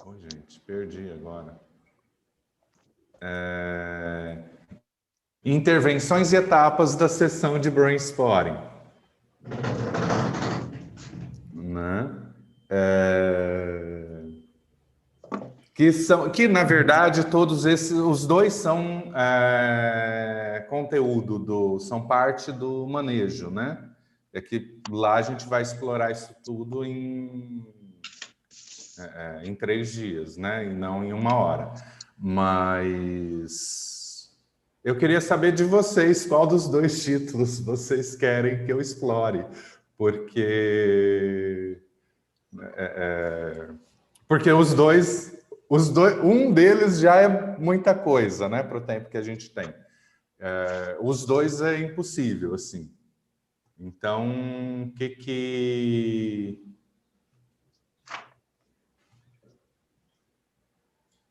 Oi, gente, perdi agora. Intervenções e etapas da sessão de brainstorming, né? Que na verdade todos esses, os dois são conteúdo são parte do manejo, né? É que lá a gente vai explorar isso tudo em 3 dias, né? E não em 1 hora. Mas eu queria saber de vocês qual dos dois títulos vocês querem que eu explore, porque porque um deles já é muita coisa, né, para o tempo que a gente tem. Os dois é impossível, assim. Então, o que...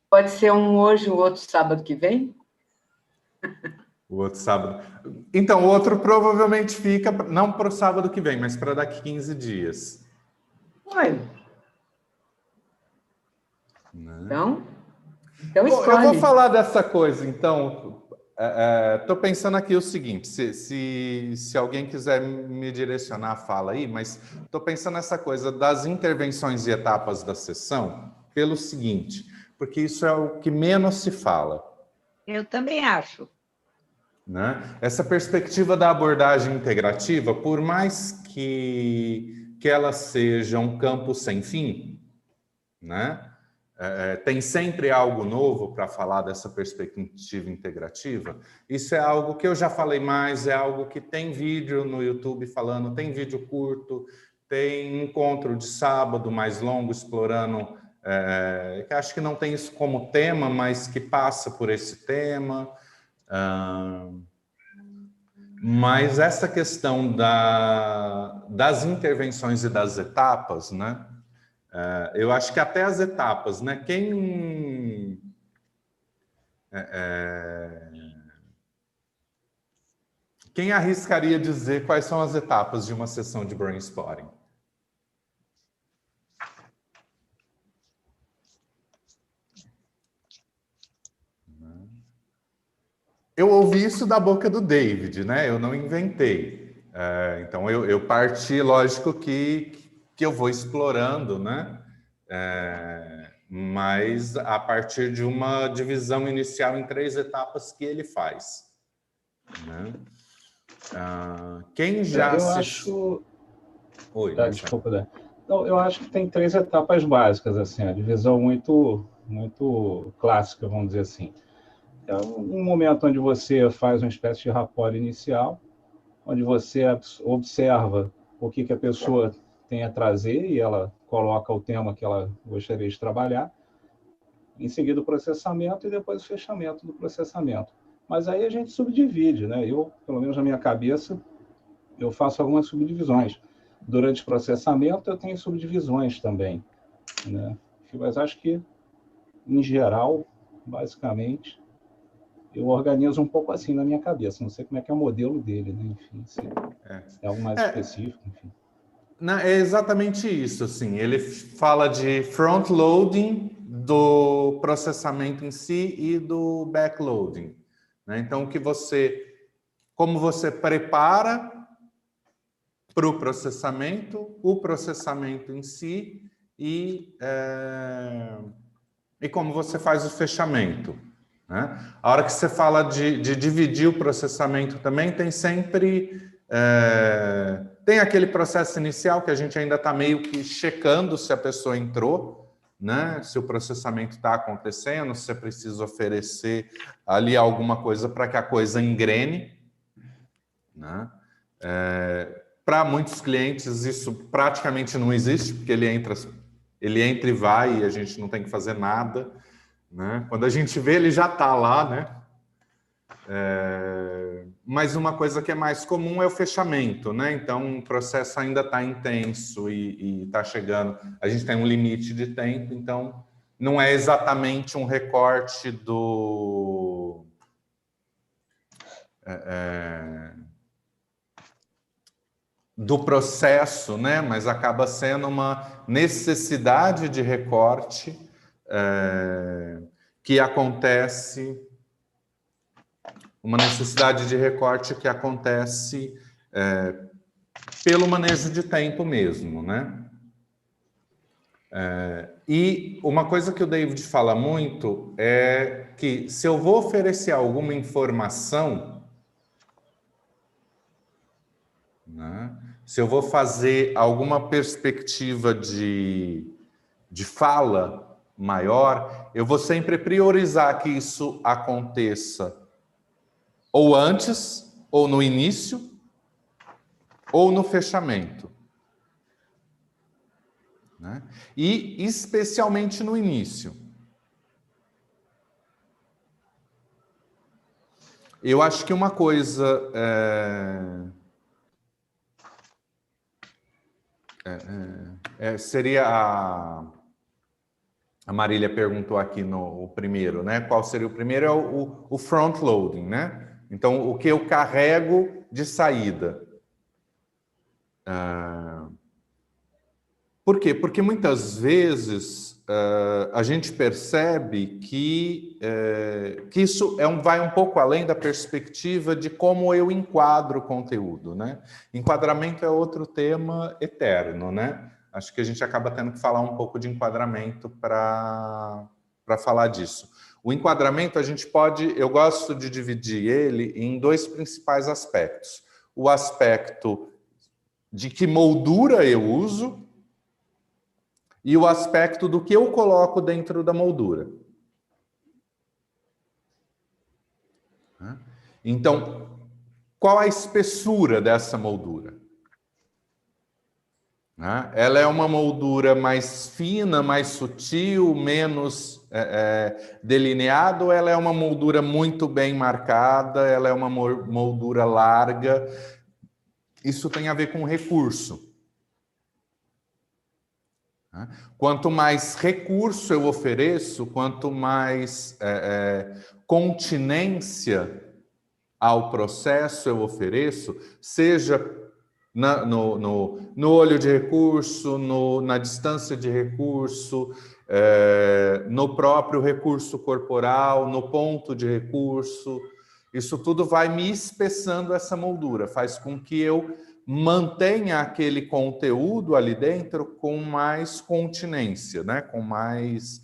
Pode ser um hoje, o outro sábado que vem? O outro sábado. Então, o outro provavelmente fica, não para o sábado que vem, mas para daqui 15 dias. Oi. Né? Então escolhe. Eu vou falar dessa coisa, então. Estou pensando aqui o seguinte, se alguém quiser me direcionar, fala aí, mas estou pensando nessa coisa das intervenções e etapas da sessão pelo seguinte, porque isso é o que menos se fala. Eu também acho. Né? Essa perspectiva da abordagem integrativa, por mais que ela seja um campo sem fim, né? Tem sempre algo novo para falar dessa perspectiva integrativa. Isso é algo que eu já falei mais, é algo que tem vídeo no YouTube falando, tem vídeo curto, tem encontro de sábado mais longo explorando, que acho que não tem isso como tema, mas que passa por esse tema. Mas essa questão das intervenções e das etapas, né? Eu acho que até as etapas, né? Quem arriscaria dizer quais são as etapas de uma sessão de brainstorming? Eu ouvi isso da boca do David, né? Eu não inventei. Então, eu parti, lógico que eu vou explorando, né? Mas a partir de uma divisão inicial em 3 etapas que ele faz. Né? Quem já acho... Oi, desculpa, né? Não, eu acho que tem 3 etapas básicas, assim, a divisão muito clássica, vamos dizer assim. É um momento onde você faz uma espécie de rapport inicial, onde você observa o que a pessoa tem a trazer e ela coloca o tema que ela gostaria de trabalhar. Em seguida, o processamento e depois o fechamento do processamento. Mas aí a gente subdivide, né? Eu, pelo menos na minha cabeça, eu faço algumas subdivisões. Durante o processamento, eu tenho subdivisões também, né? Mas acho que, em geral, basicamente, eu organizo um pouco assim na minha cabeça. Não sei como é que é o modelo dele, né? Enfim, se é algo mais específico, enfim. Não, é exatamente isso, assim. Ele fala de front-loading do processamento em si e do backloading, né? Então, como você prepara para o processamento em si e como você faz o fechamento. Né? A hora que você fala de dividir o processamento também, tem sempre... tem aquele processo inicial que a gente ainda está meio que checando se a pessoa entrou, né? Se o processamento está acontecendo, se é preciso oferecer ali alguma coisa para que a coisa engrene. Né? Para muitos clientes isso praticamente não existe, porque ele entra e vai e a gente não tem que fazer nada. Né? Quando a gente vê, ele já está lá, né? Mas uma coisa que é mais comum é o fechamento, né? Então, o processo ainda está intenso e está chegando. A gente tem um limite de tempo, então não é exatamente um recorte do processo, né? Mas acaba sendo uma necessidade de recorte que acontece, uma necessidade de recorte que acontece pelo manejo de tempo mesmo, né? E uma coisa que o David fala muito é que se eu vou oferecer alguma informação, né, se eu vou fazer alguma perspectiva de fala maior, eu vou sempre priorizar que isso aconteça ou antes, ou no início, ou no fechamento. Né? E especialmente no início. Eu acho que uma coisa seria a Marília perguntou aqui no primeiro, né? Qual seria o primeiro? É o front-loading, né? Então, o que eu carrego de saída. Por quê? Porque muitas vezes a gente percebe que isso vai um pouco além da perspectiva de como eu enquadro o conteúdo, né? Enquadramento é outro tema eterno, né? Acho que a gente acaba tendo que falar um pouco de enquadramento para falar disso. O enquadramento, eu gosto de dividir ele em dois principais aspectos. O aspecto de que moldura eu uso, e o aspecto do que eu coloco dentro da moldura. Então, qual a espessura dessa moldura? Ela é uma moldura mais fina, mais sutil, menos delineada, ou ela é uma moldura muito bem marcada, ela é uma moldura larga? Isso tem a ver com recurso. Quanto mais recurso eu ofereço, quanto mais continência ao processo eu ofereço, seja no olho de recurso, na distância de recurso, no próprio recurso corporal, no ponto de recurso, isso tudo vai me espessando essa moldura, faz com que eu mantenha aquele conteúdo ali dentro com mais continência, né? Com mais...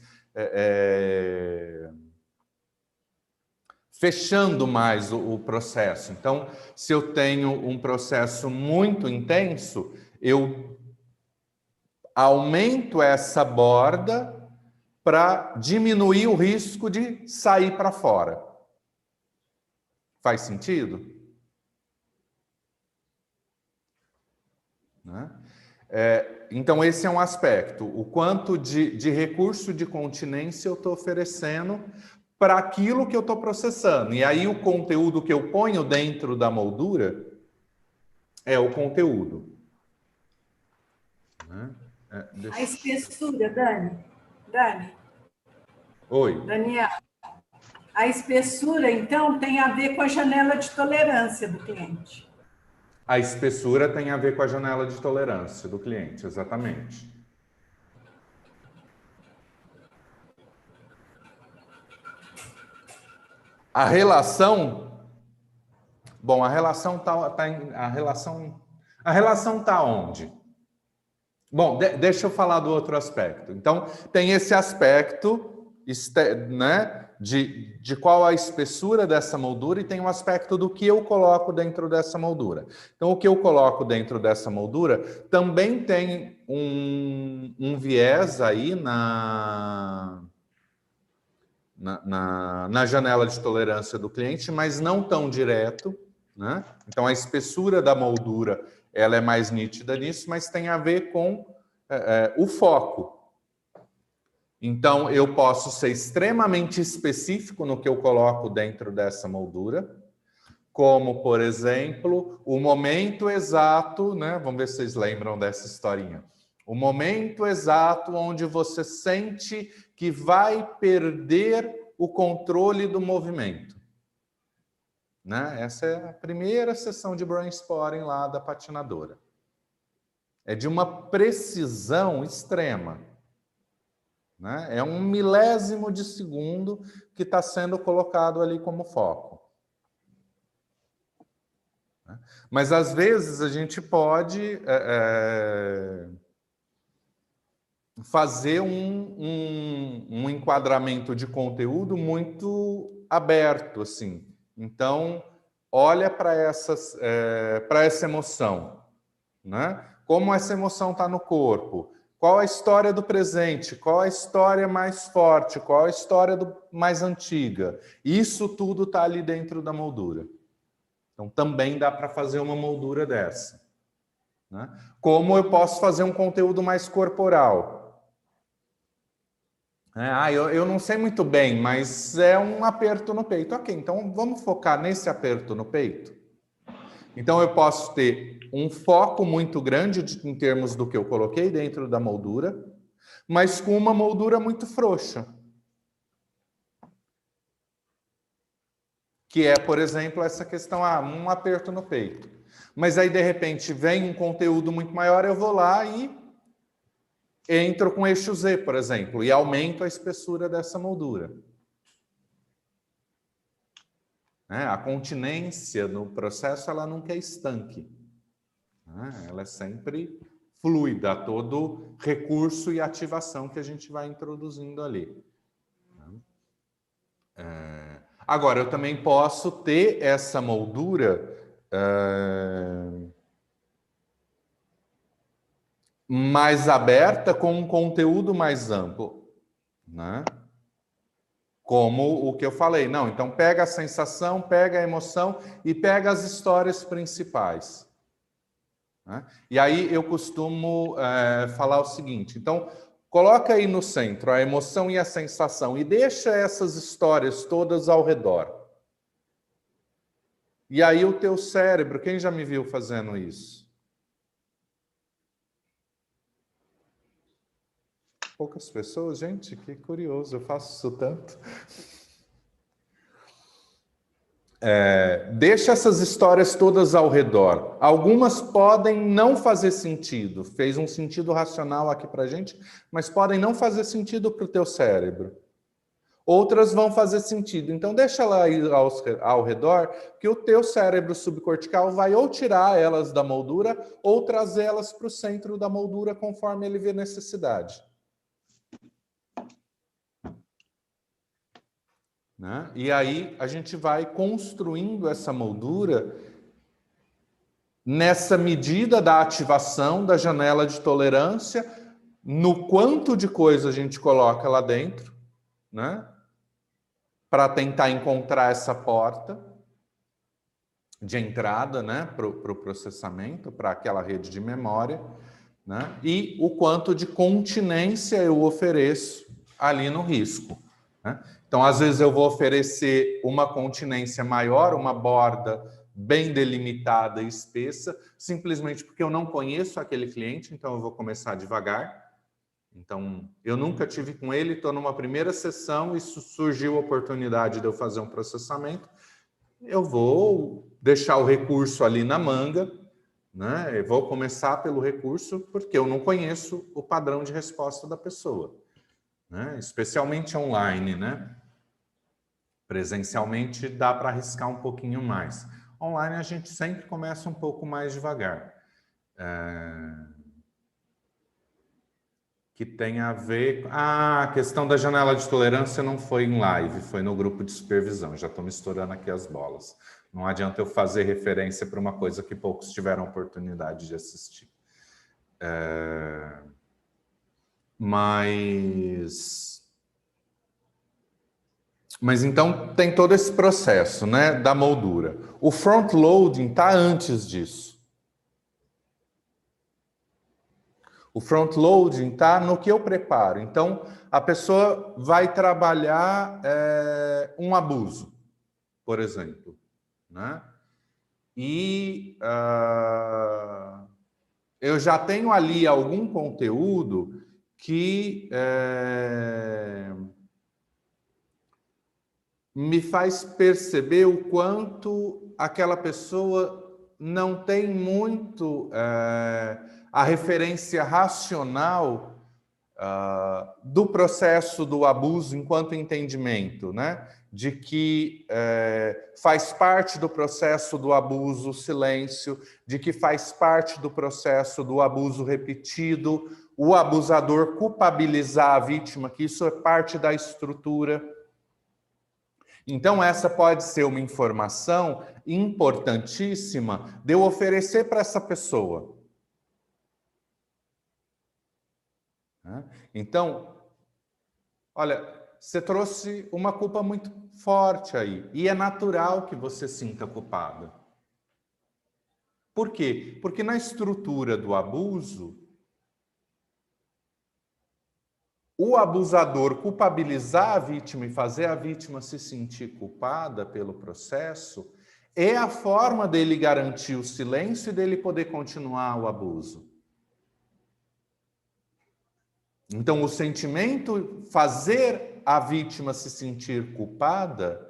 fechando mais o processo. Então, se eu tenho um processo muito intenso, eu aumento essa borda para diminuir o risco de sair para fora. Faz sentido? Né? Então, esse é um aspecto. O quanto de recurso de continência eu estou oferecendo para aquilo que eu estou processando. E aí, o conteúdo que eu ponho dentro da moldura é o conteúdo. Né? A espessura, Dani. Oi. Daniel. A espessura, então, tem a ver com a janela de tolerância do cliente. A espessura tem a ver com a janela de tolerância do cliente, exatamente. A relação... Bom, a relação tá onde? Bom, deixa eu falar do outro aspecto. Então, tem esse aspecto, né, de qual a espessura dessa moldura, e tem um aspecto do que eu coloco dentro dessa moldura. Então, o que eu coloco dentro dessa moldura também tem um viés aí na janela de tolerância do cliente, mas não tão direto, né? Então, a espessura da moldura ela é mais nítida nisso, mas tem a ver com o foco. Então, eu posso ser extremamente específico no que eu coloco dentro dessa moldura, como, por exemplo, o momento exato, né? Vamos ver se vocês lembram dessa historinha. O momento exato onde você sente que vai perder o controle do movimento. Né? Essa é a primeira sessão de brainstorming lá da patinadora. É de uma precisão extrema. né? É um milésimo de segundo que está sendo colocado ali como foco. Mas, às vezes, a gente pode fazer um enquadramento de conteúdo muito aberto, assim. Então, olha para essa emoção, né? Como essa emoção está no corpo. Qual a história do presente? Qual a história mais forte? Qual a história mais antiga? Isso tudo está ali dentro da moldura. Então, também dá para fazer uma moldura dessa, né? Como eu posso fazer um conteúdo mais corporal? Eu não sei muito bem, mas é um aperto no peito. Ok, então vamos focar nesse aperto no peito? Então, eu posso ter um foco muito grande em termos do que eu coloquei dentro da moldura, mas com uma moldura muito frouxa. Que é, por exemplo, essa questão, um aperto no peito. Mas aí, de repente, vem um conteúdo muito maior, eu vou lá e entro com eixo Z, por exemplo, e aumento a espessura dessa moldura. A continência no processo, ela nunca é estanque. Ela é sempre fluida, a todo recurso e ativação que a gente vai introduzindo ali. Agora, eu também posso ter essa moldura mais aberta com um conteúdo mais amplo, né? Como o que eu falei. Não, então pega a sensação, pega a emoção e pega as histórias principais, né? E aí eu costumo falar o seguinte, então coloca aí no centro a emoção e a sensação e deixa essas histórias todas ao redor. E aí o teu cérebro, quem já me viu fazendo isso? Poucas pessoas, gente, que curioso, eu faço isso tanto. Deixa essas histórias todas ao redor. Algumas podem não fazer sentido, fez um sentido racional aqui pra gente, mas podem não fazer sentido para o teu cérebro. Outras vão fazer sentido. Então, deixa ela ir ao redor, que o teu cérebro subcortical vai ou tirar elas da moldura ou trazê-las para o centro da moldura conforme ele vê necessidade. Né? E aí a gente vai construindo essa moldura nessa medida da ativação da janela de tolerância, no quanto de coisa a gente coloca lá dentro, né? Para tentar encontrar essa porta de entrada, né? Para o processamento, para aquela rede de memória, né? E o quanto de continência eu ofereço ali no risco, né? Então, às vezes eu vou oferecer uma continência maior, uma borda bem delimitada e espessa, simplesmente porque eu não conheço aquele cliente, então eu vou começar devagar. Então, eu nunca tive com ele, estou numa primeira sessão e surgiu a oportunidade de eu fazer um processamento. Eu vou deixar o recurso ali na manga, né? Eu vou começar pelo recurso porque eu não conheço o padrão de resposta da pessoa, né? Especialmente online, né? Presencialmente dá para arriscar um pouquinho mais. Online a gente sempre começa um pouco mais devagar. Que tem a ver... a questão da janela de tolerância não foi em live, foi no grupo de supervisão. Já estou misturando aqui as bolas. Não adianta eu fazer referência para uma coisa que poucos tiveram oportunidade de assistir. Mas então tem todo esse processo, né, da moldura. O front-loading está antes disso. O front-loading está no que eu preparo. Então, a pessoa vai trabalhar um abuso, por exemplo, né? E eu já tenho ali algum conteúdo que me faz perceber o quanto aquela pessoa não tem muito a referência racional do processo do abuso enquanto entendimento, né? De que faz parte do processo do abuso o silêncio, de que faz parte do processo do abuso repetido, o abusador culpabilizar a vítima, que isso é parte da estrutura. Então, essa pode ser uma informação importantíssima de eu oferecer para essa pessoa. Então, olha, você trouxe uma culpa muito forte aí. E é natural que você sinta culpada. Por quê? Porque na estrutura do abuso, o abusador culpabilizar a vítima e fazer a vítima se sentir culpada pelo processo é a forma dele garantir o silêncio e dele poder continuar o abuso. Então, o sentimento, fazer a vítima se sentir culpada,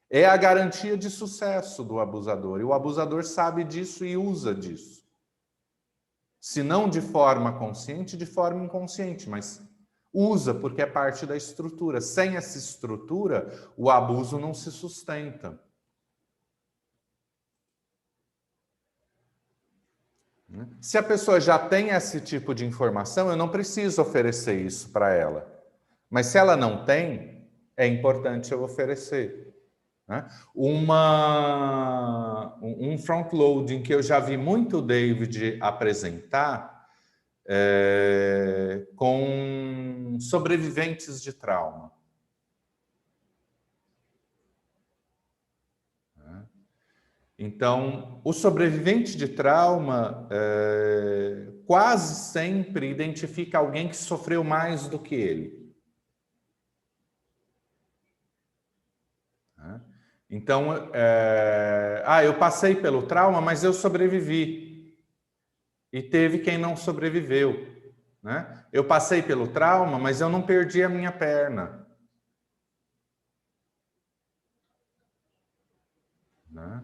é a garantia de sucesso do abusador. E o abusador sabe disso e usa disso. Se não de forma consciente, de forma inconsciente, mas usa porque é parte da estrutura. Sem essa estrutura, o abuso não se sustenta. Se a pessoa já tem esse tipo de informação, eu não preciso oferecer isso para ela. Mas se ela não tem, é importante eu oferecer. Um front-loading que eu já vi muito o David apresentar com sobreviventes de trauma. Então, o sobrevivente de trauma quase sempre identifica alguém que sofreu mais do que ele. Então, eu passei pelo trauma, mas eu sobrevivi. E teve quem não sobreviveu. Né? Eu passei pelo trauma, mas eu não perdi a minha perna. Né?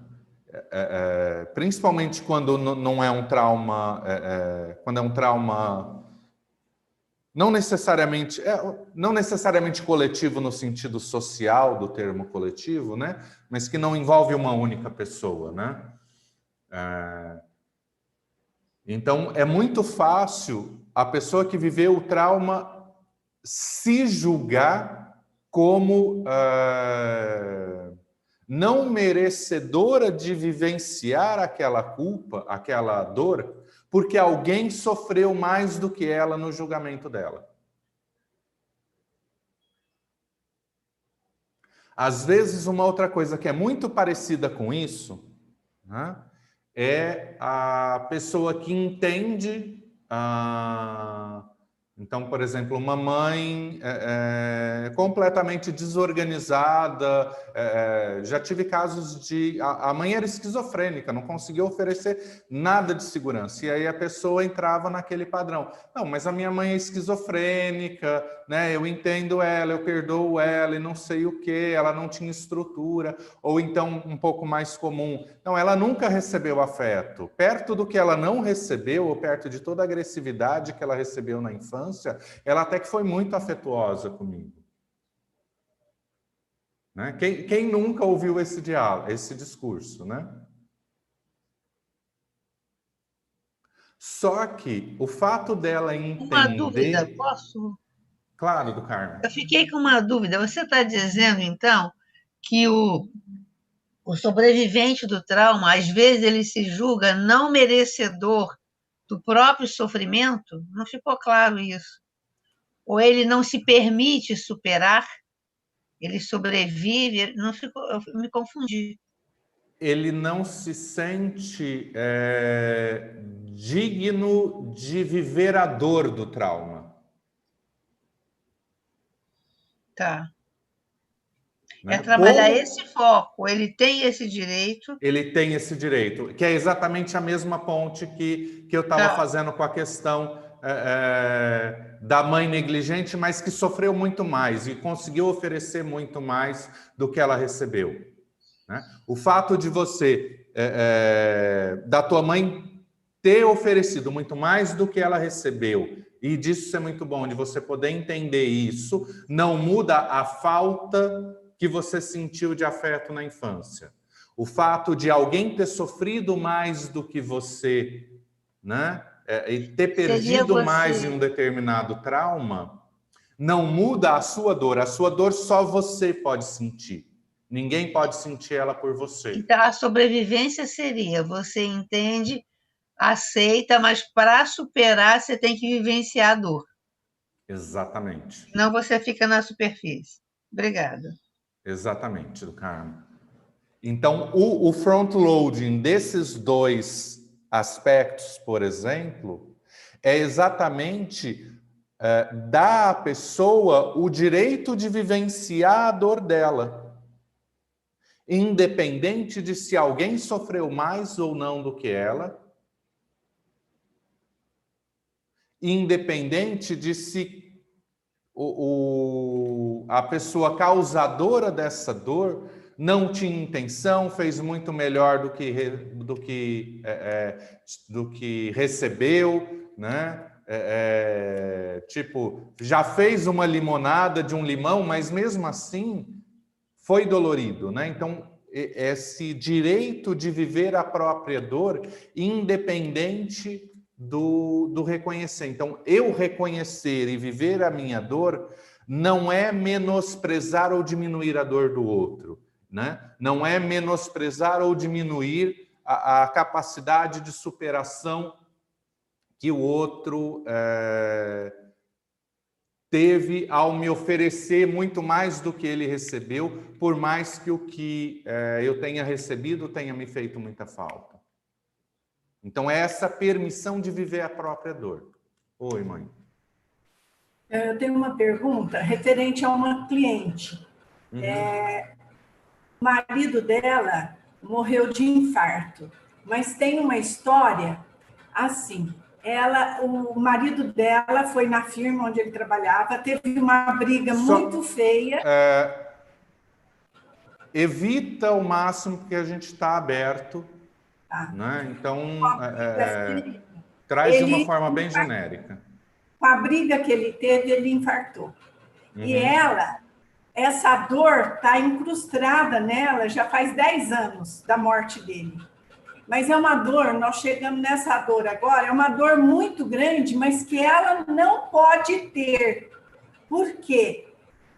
Principalmente quando não é um trauma, quando é um trauma não necessariamente coletivo no sentido social do termo coletivo, né? Mas que não envolve uma única pessoa, né? Então, é muito fácil a pessoa que viveu o trauma se julgar como não merecedora de vivenciar aquela culpa, aquela dor, porque alguém sofreu mais do que ela no julgamento dela. Às vezes, uma outra coisa que é muito parecida com isso, né, é a pessoa que entende... Então, por exemplo, uma mãe completamente desorganizada, já tive casos de... A mãe era esquizofrênica, não conseguia oferecer nada de segurança, e aí a pessoa entrava naquele padrão. Não, mas a minha mãe é esquizofrênica, né? Eu entendo ela, eu perdoo ela, e não sei o quê, ela não tinha estrutura, ou então, um pouco mais comum, não, ela nunca recebeu afeto. Perto do que ela não recebeu, ou perto de toda a agressividade que ela recebeu na infância, ela até que foi muito afetuosa comigo. Né? Quem nunca ouviu esse diálogo, esse discurso, né? Só que o fato dela entender... Uma dúvida, posso? Claro, do Carmen. Eu fiquei com uma dúvida. Você está dizendo, então, que o sobrevivente do trauma, às vezes, ele se julga não merecedor do próprio sofrimento? Não ficou claro isso. Ou ele não se permite superar, ele sobrevive, não ficou, eu me confundi. Ele não se sente digno de viver a dor do trauma. Tá. Né? É trabalhar esse foco, ele tem esse direito. Ele tem esse direito, que é exatamente a mesma ponte que eu estava fazendo com a questão da mãe negligente, mas que sofreu muito mais e conseguiu oferecer muito mais do que ela recebeu. Né? O fato de você, da tua mãe ter oferecido muito mais do que ela recebeu e disso ser muito bom, de você poder entender isso, não muda a falta que você sentiu de afeto na infância. O fato de alguém ter sofrido mais do que você, né? E ter perdido mais em um determinado trauma, não muda a sua dor só você pode sentir. Ninguém pode sentir ela por você. Então, a sobrevivência seria, você entende, aceita, mas para superar, você tem que vivenciar a dor. Exatamente. Senão você fica na superfície. Obrigada. Exatamente, do Carmo. Então, o front-loading desses dois aspectos, por exemplo, é exatamente dar à pessoa o direito de vivenciar a dor dela, independente de se alguém sofreu mais ou não do que ela, independente de se a pessoa causadora dessa dor não tinha intenção, fez muito melhor do que recebeu, né? Tipo, já fez uma limonada de um limão, mas mesmo assim foi dolorido, né? Então, esse direito de viver a própria dor, independente do reconhecer. Então, eu reconhecer e viver a minha dor não é menosprezar ou diminuir a dor do outro, né? Não é menosprezar ou diminuir a capacidade de superação que o outro teve ao me oferecer muito mais do que ele recebeu, por mais que o que eu tenha recebido tenha me feito muita falta. Então, é essa permissão de viver a própria dor. Oi, mãe. Eu tenho uma pergunta referente a uma cliente. Uhum. O marido dela morreu de infarto, mas tem uma história assim. O marido dela foi na firma onde ele trabalhava, teve uma briga muito feia. Evita o máximo, porque a gente está aberto. Né? Então, traz de uma forma bem genérica. Com a briga que ele teve, ele infartou. Uhum. E essa dor está incrustada nela já faz 10 anos da morte dele. Mas é uma dor, nós chegamos nessa dor agora, é uma dor muito grande, mas que ela não pode ter. Por quê?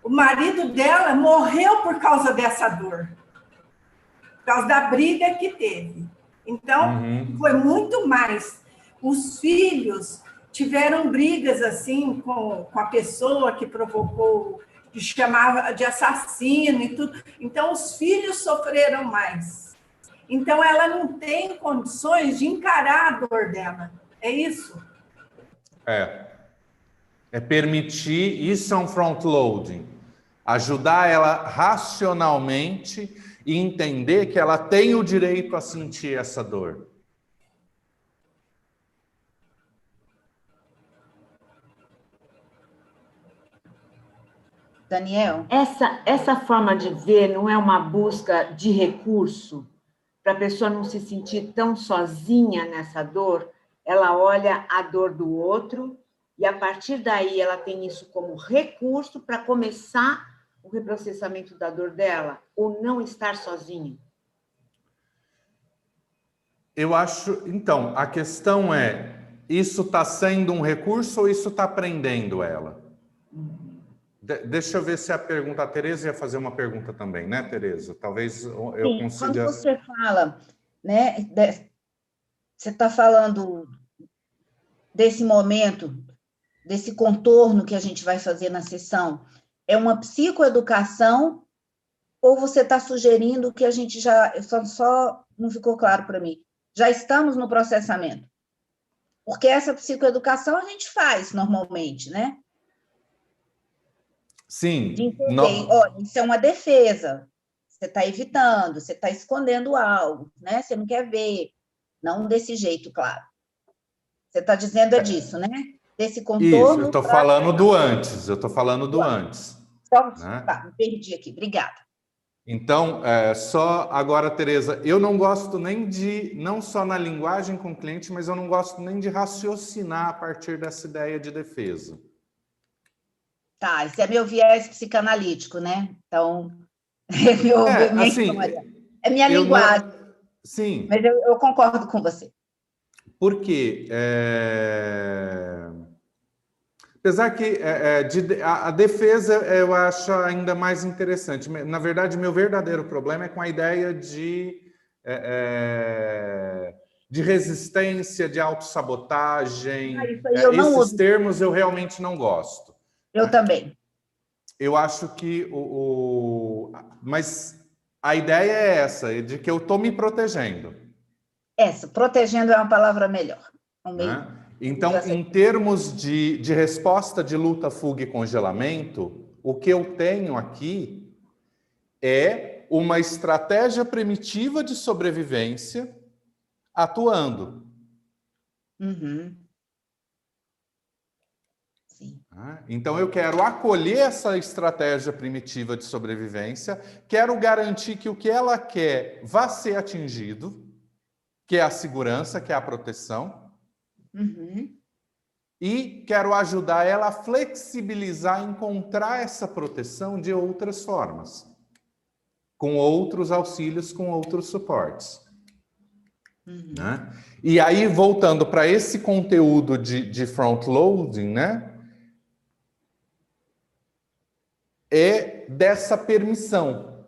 O marido dela morreu por causa dessa dor. Por causa da briga que teve. Então, foi muito mais. Os filhos tiveram brigas assim com a pessoa que provocou, que chamava de assassino e tudo. Então, os filhos sofreram mais. Então, ela não tem condições de encarar a dor dela. É isso? É permitir, isso é um front-loading. Ajudar ela racionalmente e entender que ela tem o direito a sentir essa dor. Daniel? Essa forma de ver não é uma busca de recurso para a pessoa não se sentir tão sozinha nessa dor? Ela olha a dor do outro e, a partir daí, ela tem isso como recurso para começar o reprocessamento da dor dela, ou não estar sozinha? Eu acho... Então, a questão é, isso está sendo um recurso ou isso está prendendo ela? Deixa eu ver se a pergunta... A Tereza ia fazer uma pergunta também, né, Tereza? Talvez eu consiga... Quando você fala, né, você está falando desse momento, desse contorno que a gente vai fazer na sessão, é uma psicoeducação ou você está sugerindo que a gente já... Só não ficou claro para mim. Já estamos no processamento. Porque essa psicoeducação a gente faz normalmente, né? Sim. De entender, olha, isso é uma defesa. Você está evitando, você está escondendo algo, né? Você não quer ver. Não desse jeito, claro. Você está dizendo disso, né? Desse contorno... Isso, eu estou falando do antes. Eu estou falando do antes. Só, né? Tá, me perdi aqui. Obrigada. Então, só agora, Tereza, eu não gosto nem de, não só na linguagem com o cliente, mas eu não gosto nem de raciocinar a partir dessa ideia de defesa. Tá, esse é meu viés psicanalítico, né? Então, é minha assim, história. É minha linguagem. Sim. Mas eu concordo com você. Porque, apesar que a defesa eu acho ainda mais interessante. Na verdade, meu verdadeiro problema é com a ideia de resistência, de autossabotagem. Esses termos eu realmente não gosto. Eu também. Eu acho que mas a ideia é essa, de que eu estou me protegendo. Essa, protegendo é uma palavra melhor. Então, em termos de resposta de luta, fuga e congelamento, o que eu tenho aqui é uma estratégia primitiva de sobrevivência atuando. Uhum. Sim. Então, eu quero acolher essa estratégia primitiva de sobrevivência, quero garantir que o que ela quer vá ser atingido, que é a segurança, que é a proteção. Uhum. E quero ajudar ela a flexibilizar, encontrar essa proteção de outras formas, com outros auxílios, com outros suportes. Uhum. Né? E aí, voltando para esse conteúdo de front-loading, né? É dessa permissão.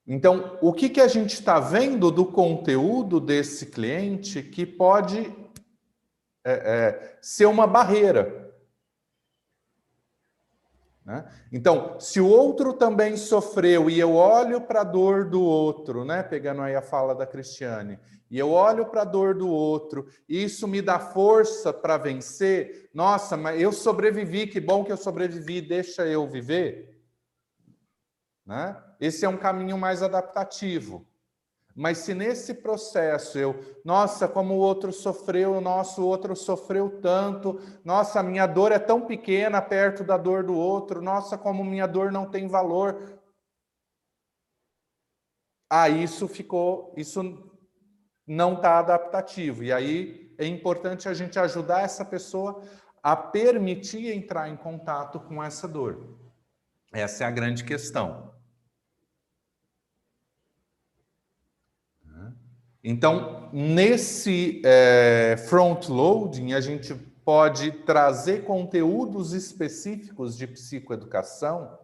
Então, o que a gente está vendo do conteúdo desse cliente que pode ser uma barreira? Né? Então, se o outro também sofreu e eu olho para a dor do outro, né? Pegando aí a fala da Cristiane, e eu olho para a dor do outro, e isso me dá força para vencer, nossa, mas eu sobrevivi, que bom que eu sobrevivi, deixa eu viver. Né? Esse é um caminho mais adaptativo. Mas se nesse processo nossa, como o outro sofreu, o outro sofreu tanto, nossa, minha dor é tão pequena perto da dor do outro, nossa, como minha dor não tem valor. Isso não está adaptativo. E aí é importante a gente ajudar essa pessoa a permitir entrar em contato com essa dor. Essa é a grande questão. Então, nesse front-loading, a gente pode trazer conteúdos específicos de psicoeducação,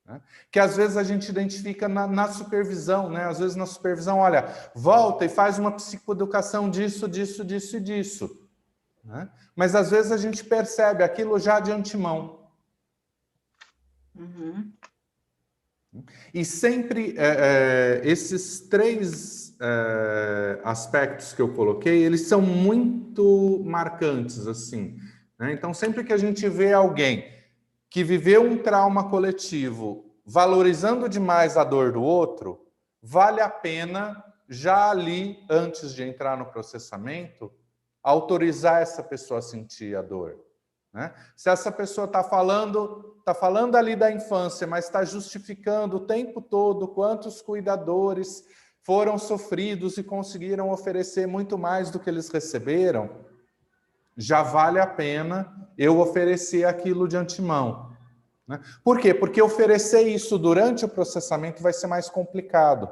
né, que às vezes a gente identifica na supervisão, né? Às vezes na supervisão, olha, volta e faz uma psicoeducação disso, disso, disso e disso. Né? Mas às vezes a gente percebe aquilo já de antemão. Uhum. E sempre esses três aspectos que eu coloquei, eles são muito marcantes, assim. Né? Então, sempre que a gente vê alguém que viveu um trauma coletivo valorizando demais a dor do outro, vale a pena, já ali, antes de entrar no processamento, autorizar essa pessoa a sentir a dor. Né? Se essa pessoa está falando ali da infância, mas está justificando o tempo todo quantos cuidadores foram sofridos e conseguiram oferecer muito mais do que eles receberam, já vale a pena eu oferecer aquilo de antemão. Né? Por quê? Porque oferecer isso durante o processamento vai ser mais complicado.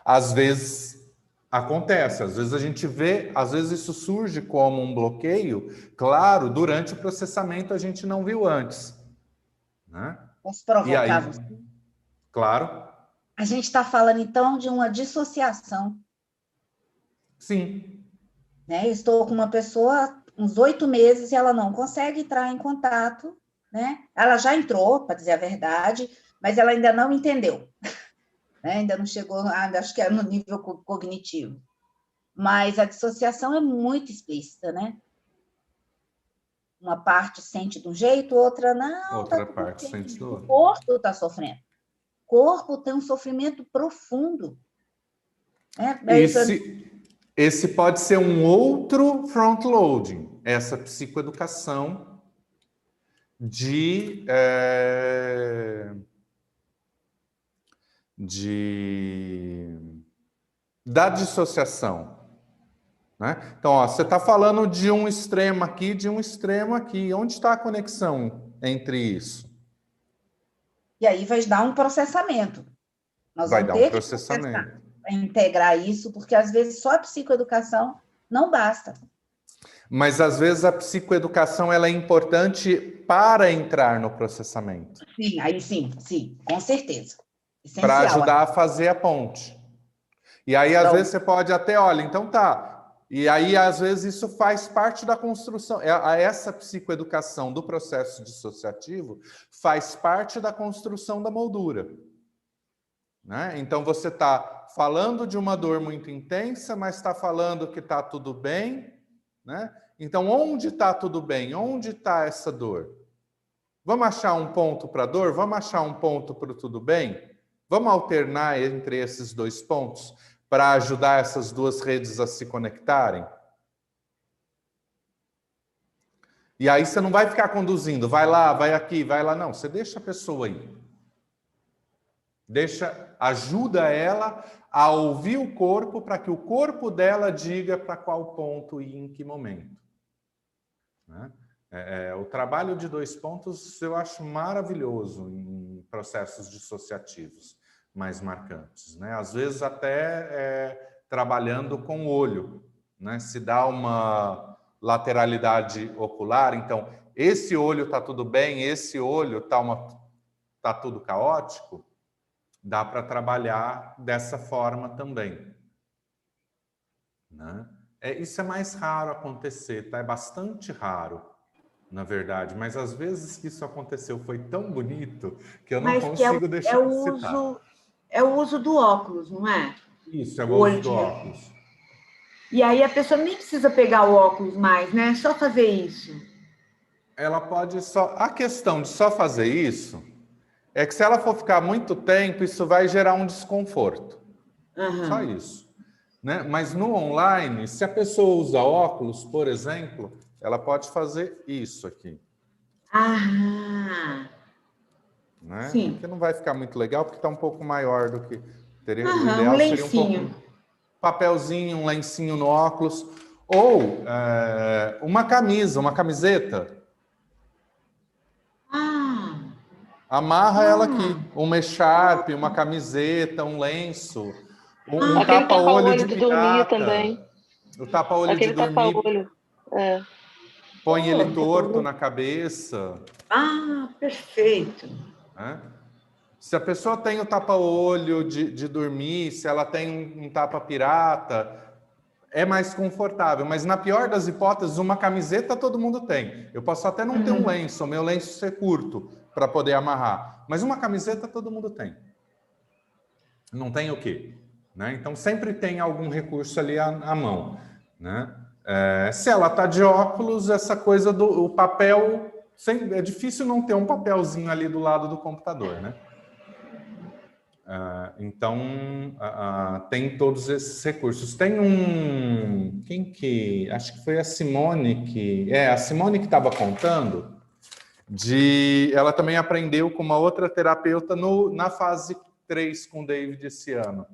Às vezes acontece, às vezes a gente vê, às vezes isso surge como um bloqueio, claro, durante o processamento a gente não viu antes. Né? Posso provocar você? Claro. A gente está falando, então, de uma dissociação. Sim. Né? Estou com uma pessoa uns 8 meses e ela não consegue entrar em contato, né? Ela já entrou, para dizer a verdade, mas ela ainda não entendeu. Né? Ainda não chegou, acho que é no nível cognitivo. Mas a dissociação é muito explícita, né? Uma parte sente de um jeito, outra não. Outra parte sente do outro. O corpo está sofrendo. O corpo tem um sofrimento profundo. Né? Esse pode ser um outro front-loading, essa psicoeducação da dissociação. Né? Então, ó, você está falando de um extremo aqui, de um extremo aqui. Onde está a conexão entre isso? E aí vai dar um processamento. Nós Vai vamos dar ter um processamento. que integrar isso, porque às vezes só a psicoeducação não basta. Mas às vezes a psicoeducação ela é importante para entrar no processamento. Sim, aí sim, com certeza. Para ajudar a fazer a ponte. E aí, às vezes, você pode até, olha, então tá. E aí, às vezes, isso faz parte da construção. Essa psicoeducação do processo dissociativo faz parte da construção da moldura. Né? Então, você está falando de uma dor muito intensa, mas está falando que está tudo bem. Né? Então, onde está tudo bem? Onde está essa dor? Vamos achar um ponto para a dor? Vamos achar um ponto para o tudo bem? Vamos alternar entre esses dois pontos para ajudar essas duas redes a se conectarem? E aí você não vai ficar conduzindo, vai lá, vai aqui, vai lá. Não, você deixa a pessoa aí. Ajuda ela a ouvir o corpo para que o corpo dela diga para qual ponto e em que momento. Né? O trabalho de 2 pontos eu acho maravilhoso em processos dissociativos mais marcantes. Né? Às vezes até trabalhando com o olho. Né? Se dá uma lateralidade ocular, então esse olho está tudo bem, esse olho está tudo caótico, dá para trabalhar dessa forma também. Né? Isso é mais raro acontecer, tá? É bastante raro, na verdade, mas às vezes que isso aconteceu foi tão bonito que eu não consigo deixar de citar. É o uso do óculos, não é? Isso, é o uso do óculos. E aí a pessoa nem precisa pegar o óculos mais, né? É só fazer isso. Ela pode só... A questão de só fazer isso é que se ela for ficar muito tempo, isso vai gerar um desconforto. Uhum. Só isso. Né? Mas no online, se a pessoa usa óculos, por exemplo, ela pode fazer isso aqui. Ah! Né? Sim. Porque não vai ficar muito legal, porque está um pouco maior do que... O ideal um lencinho. seria um pouco... Papelzinho, um lencinho no óculos. Ou uma camisa, uma camiseta. Amarra ela aqui. Uma echarpe, uma camiseta, um lenço. Um tapa-olho de dormir também. O tapa-olho de dormir. Tapa-olho. Põe ele torto na cabeça. Perfeito. Se a pessoa tem o tapa-olho de dormir, se ela tem um tapa-pirata, é mais confortável. Mas na pior das hipóteses, uma camiseta todo mundo tem. Eu posso até não ter um lenço, o meu lenço ser curto para poder amarrar. Mas uma camiseta todo mundo tem. Não tem o quê? Né? Então sempre tem algum recurso ali à mão. Né? Se ela está de óculos, essa coisa do papel... É difícil não ter um papelzinho ali do lado do computador, né? Então, tem todos esses recursos. Tem acho que foi a Simone a Simone que estava contando, ela também aprendeu com uma outra terapeuta na fase 3 com o David esse ano.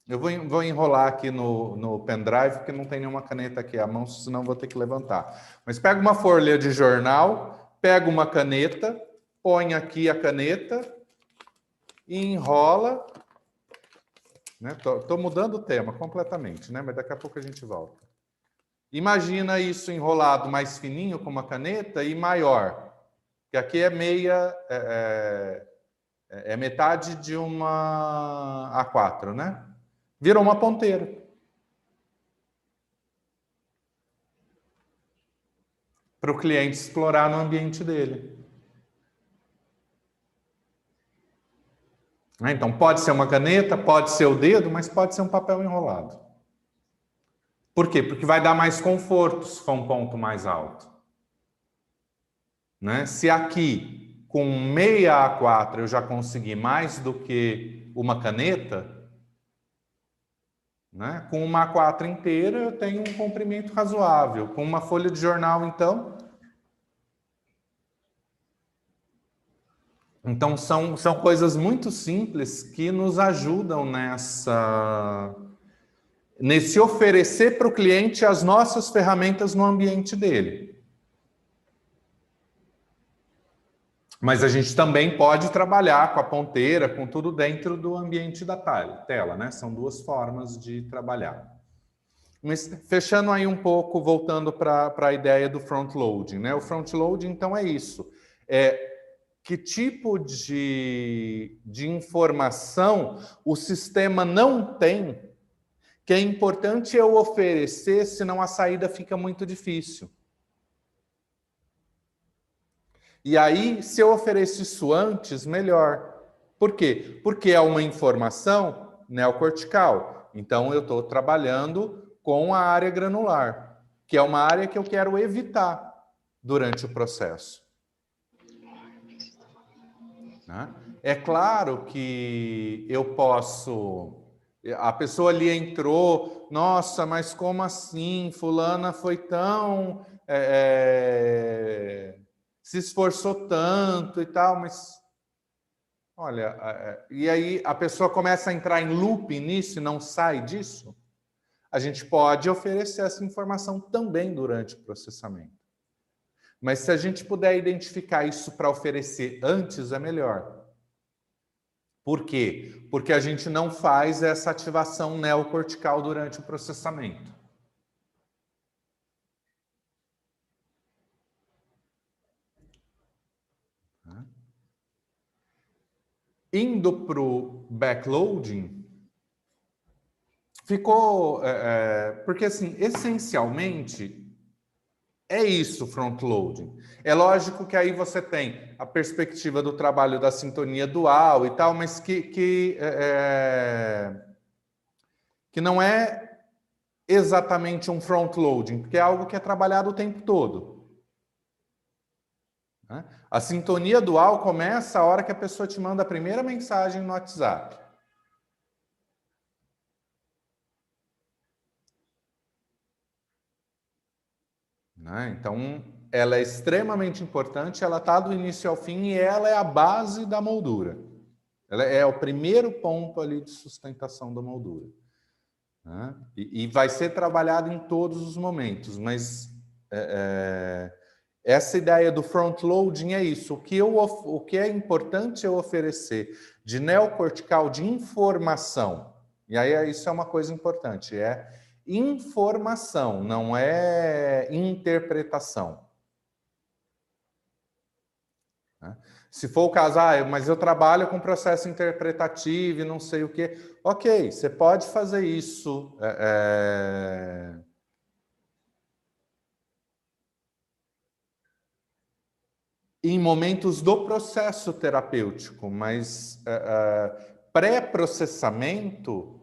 Eu vou enrolar aqui no pendrive, porque não tem nenhuma caneta aqui à mão, senão vou ter que levantar. Mas pega uma folha de jornal, pega uma caneta, põe aqui a caneta e enrola. Né? Tô mudando o tema completamente, né? Mas daqui a pouco a gente volta. Imagina isso enrolado mais fininho com uma caneta e maior. Que aqui é metade de uma A4, né? Virou uma ponteira. Para o cliente explorar no ambiente dele. Então, pode ser uma caneta, pode ser o dedo, mas pode ser um papel enrolado. Por quê? Porque vai dar mais conforto se for um ponto mais alto. Né? Se aqui, com meia A4, eu já consegui mais do que uma caneta, né? Com uma A4 inteira, eu tenho um comprimento razoável. Com uma folha de jornal, então, Então, são coisas muito simples que nos ajudam nesse oferecer para o cliente as nossas ferramentas no ambiente dele. Mas a gente também pode trabalhar com a ponteira, com tudo dentro do ambiente da tela, né? São duas formas de trabalhar. Mas fechando aí um pouco, voltando para a ideia do front-loading, né? O front-loading, então, é isso. Que tipo de informação o sistema não tem, que é importante eu oferecer, senão a saída fica muito difícil. E aí, se eu ofereço isso antes, melhor. Por quê? Porque é uma informação neocortical. Então, eu estou trabalhando com a área granular, que é uma área que eu quero evitar durante o processo. Né? É claro que eu posso... A pessoa ali entrou, nossa, mas como assim? Fulana foi tão... se esforçou tanto e tal, mas... Olha, e aí a pessoa começa a entrar em loop nisso e não sai disso. A gente pode oferecer essa informação também durante o processamento. Mas se a gente puder identificar isso para oferecer antes, é melhor. Por quê? Porque a gente não faz essa ativação neocortical durante o processamento. Indo para o backloading, ficou... porque, assim, essencialmente, é isso, front-loading. É lógico que aí você tem a perspectiva do trabalho da sintonia dual e tal, mas que não é exatamente um front-loading, porque é algo que é trabalhado o tempo todo. Né? A sintonia dual começa a hora que a pessoa te manda a primeira mensagem no WhatsApp. Né? Então, ela é extremamente importante, ela está do início ao fim e ela é a base da moldura. Ela é o primeiro ponto ali de sustentação da moldura. Né? E vai ser trabalhado em todos os momentos, mas essa ideia do front-loading é isso. O que é importante eu oferecer de neocortical, de informação, e aí isso é uma coisa importante, é informação, não é interpretação. Né? Se for o caso, mas eu trabalho com processo interpretativo e não sei o quê. Ok, você pode fazer isso. Em momentos do processo terapêutico, mas pré-processamento,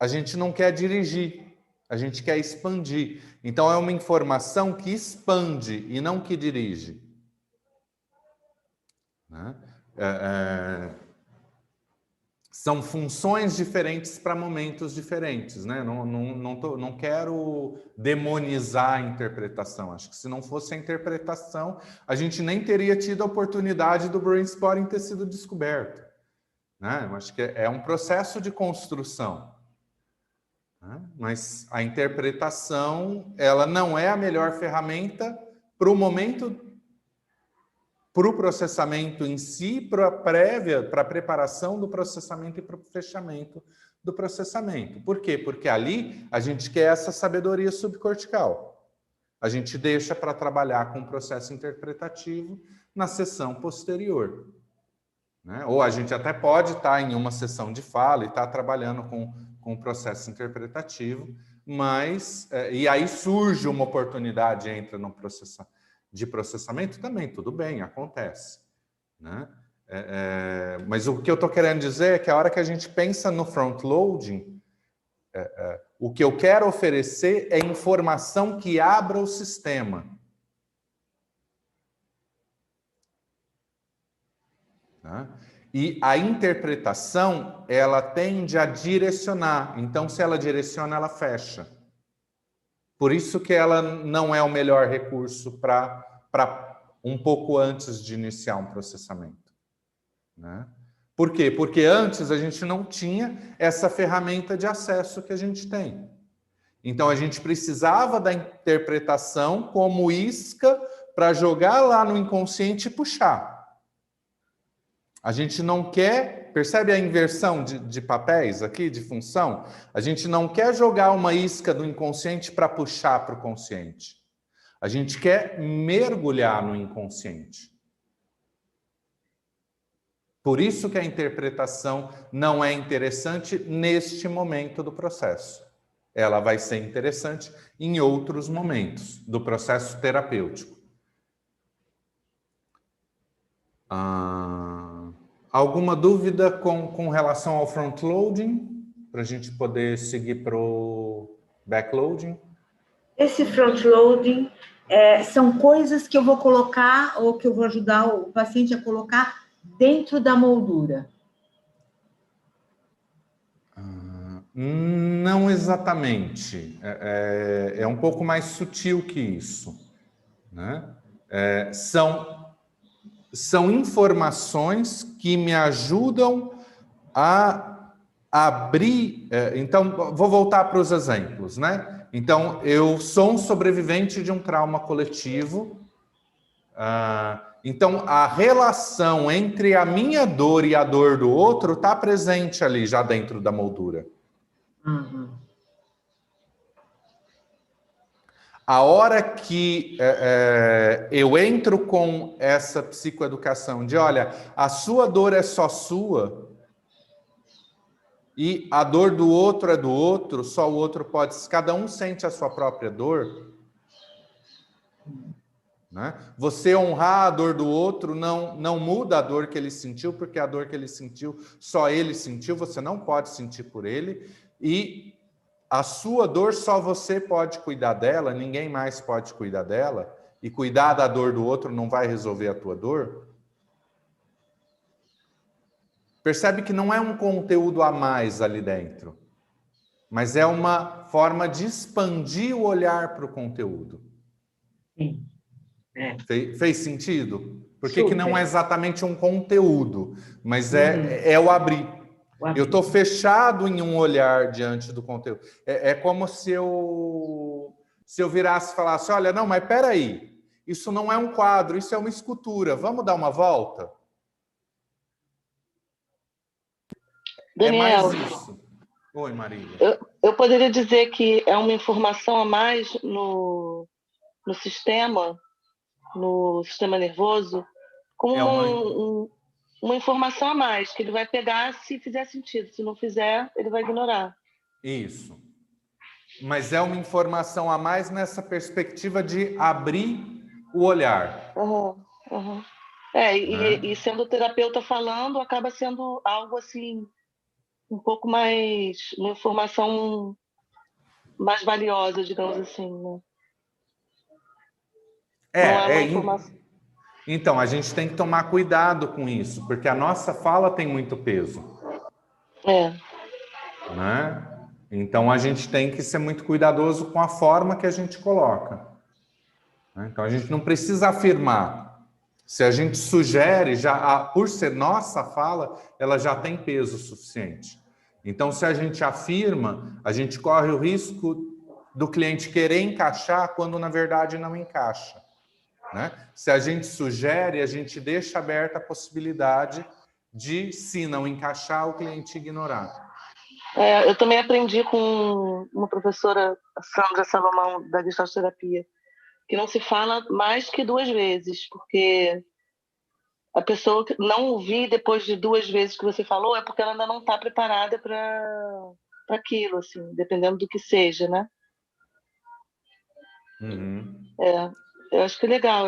a gente não quer dirigir, a gente quer expandir. Então, é uma informação que expande e não que dirige. Né? São funções diferentes para momentos diferentes. Né? Não quero demonizar a interpretação. Acho que se não fosse a interpretação, a gente nem teria tido a oportunidade do brainstorming ter sido descoberto. Né? Eu acho que é um processo de construção. Né? Mas a interpretação, ela não é a melhor ferramenta para o momento, para o processamento em si, para a preparação do processamento e para o fechamento do processamento. Por quê? Porque ali a gente quer essa sabedoria subcortical. A gente deixa para trabalhar com o processo interpretativo na sessão posterior. Né? Ou a gente até pode estar em uma sessão de fala e estar trabalhando com o processo interpretativo, mas... e aí surge uma oportunidade, entra no de processamento também, tudo bem, acontece. Né? Mas o que eu estou querendo dizer é que a hora que a gente pensa no front-loading, o que eu quero oferecer é informação que abra o sistema. Né? E a interpretação, ela tende a direcionar. Então, se ela direciona, ela fecha. Por isso que ela não é o melhor recurso para um pouco antes de iniciar um processamento, né? Por quê? Porque antes a gente não tinha essa ferramenta de acesso que a gente tem. Então, a gente precisava da interpretação como isca para jogar lá no inconsciente e puxar. A gente não quer... Percebe a inversão de papéis aqui, de função? A gente não quer jogar uma isca do inconsciente para puxar para o consciente. A gente quer mergulhar no inconsciente. Por isso que a interpretação não é interessante neste momento do processo. Ela vai ser interessante em outros momentos do processo terapêutico. Alguma dúvida com relação ao front-loading? Para a gente poder seguir para o backloading? Esse front-loading são coisas que eu vou colocar ou que eu vou ajudar o paciente a colocar dentro da moldura. Não exatamente. É um pouco mais sutil que isso, né? São informações que me ajudam a abrir... Então, vou voltar para os exemplos, né? Então, eu sou um sobrevivente de um trauma coletivo. Então, a relação entre a minha dor e a dor do outro está presente ali, já dentro da moldura. Uhum. A hora que eu entro com essa psicoeducação de, olha, a sua dor é só sua e a dor do outro é do outro, só o outro pode... Cada um sente a sua própria dor, né? Você honrar a dor do outro não muda a dor que ele sentiu, porque a dor que ele sentiu, só ele sentiu, você não pode sentir por ele, e a sua dor só você pode cuidar dela, ninguém mais pode cuidar dela, e cuidar da dor do outro não vai resolver a tua dor. Percebe que não é um conteúdo a mais ali dentro, mas é uma forma de expandir o olhar para o conteúdo. Sim. Fez sentido? Porque que não é exatamente um conteúdo, mas é o abrir. Eu estou fechado em um olhar diante do conteúdo. É como se eu virasse e falasse, olha, não, mas peraí, isso não é um quadro, isso é uma escultura, vamos dar uma volta? Daniel, é mais isso. Oi, Marília. Eu poderia dizer que é uma informação a mais no sistema nervoso, como uma informação a mais, que ele vai pegar se fizer sentido. Se não fizer, ele vai ignorar. Isso. Mas é uma informação a mais nessa perspectiva de abrir o olhar. Uhum. E sendo o terapeuta falando, acaba sendo algo assim, um pouco mais... uma informação mais valiosa, digamos assim, né? Então, a gente tem que tomar cuidado com isso, porque a nossa fala tem muito peso. Né? Então, a gente tem que ser muito cuidadoso com a forma que a gente coloca. Então, a gente não precisa afirmar. Se a gente sugere, por ser nossa fala, ela já tem peso suficiente. Então, se a gente afirma, a gente corre o risco do cliente querer encaixar quando, na verdade, não encaixa. Né? Se a gente sugere, a gente deixa aberta a possibilidade de, se não encaixar, o cliente ignorar. Eu também aprendi com uma professora, Sandra Salomão, da Gestalt Terapia, que não se fala mais que 2 vezes, porque a pessoa que não ouvir depois de 2 vezes que você falou é porque ela ainda não está preparada para aquilo, assim, dependendo do que seja, né? Uhum. Eu acho que é legal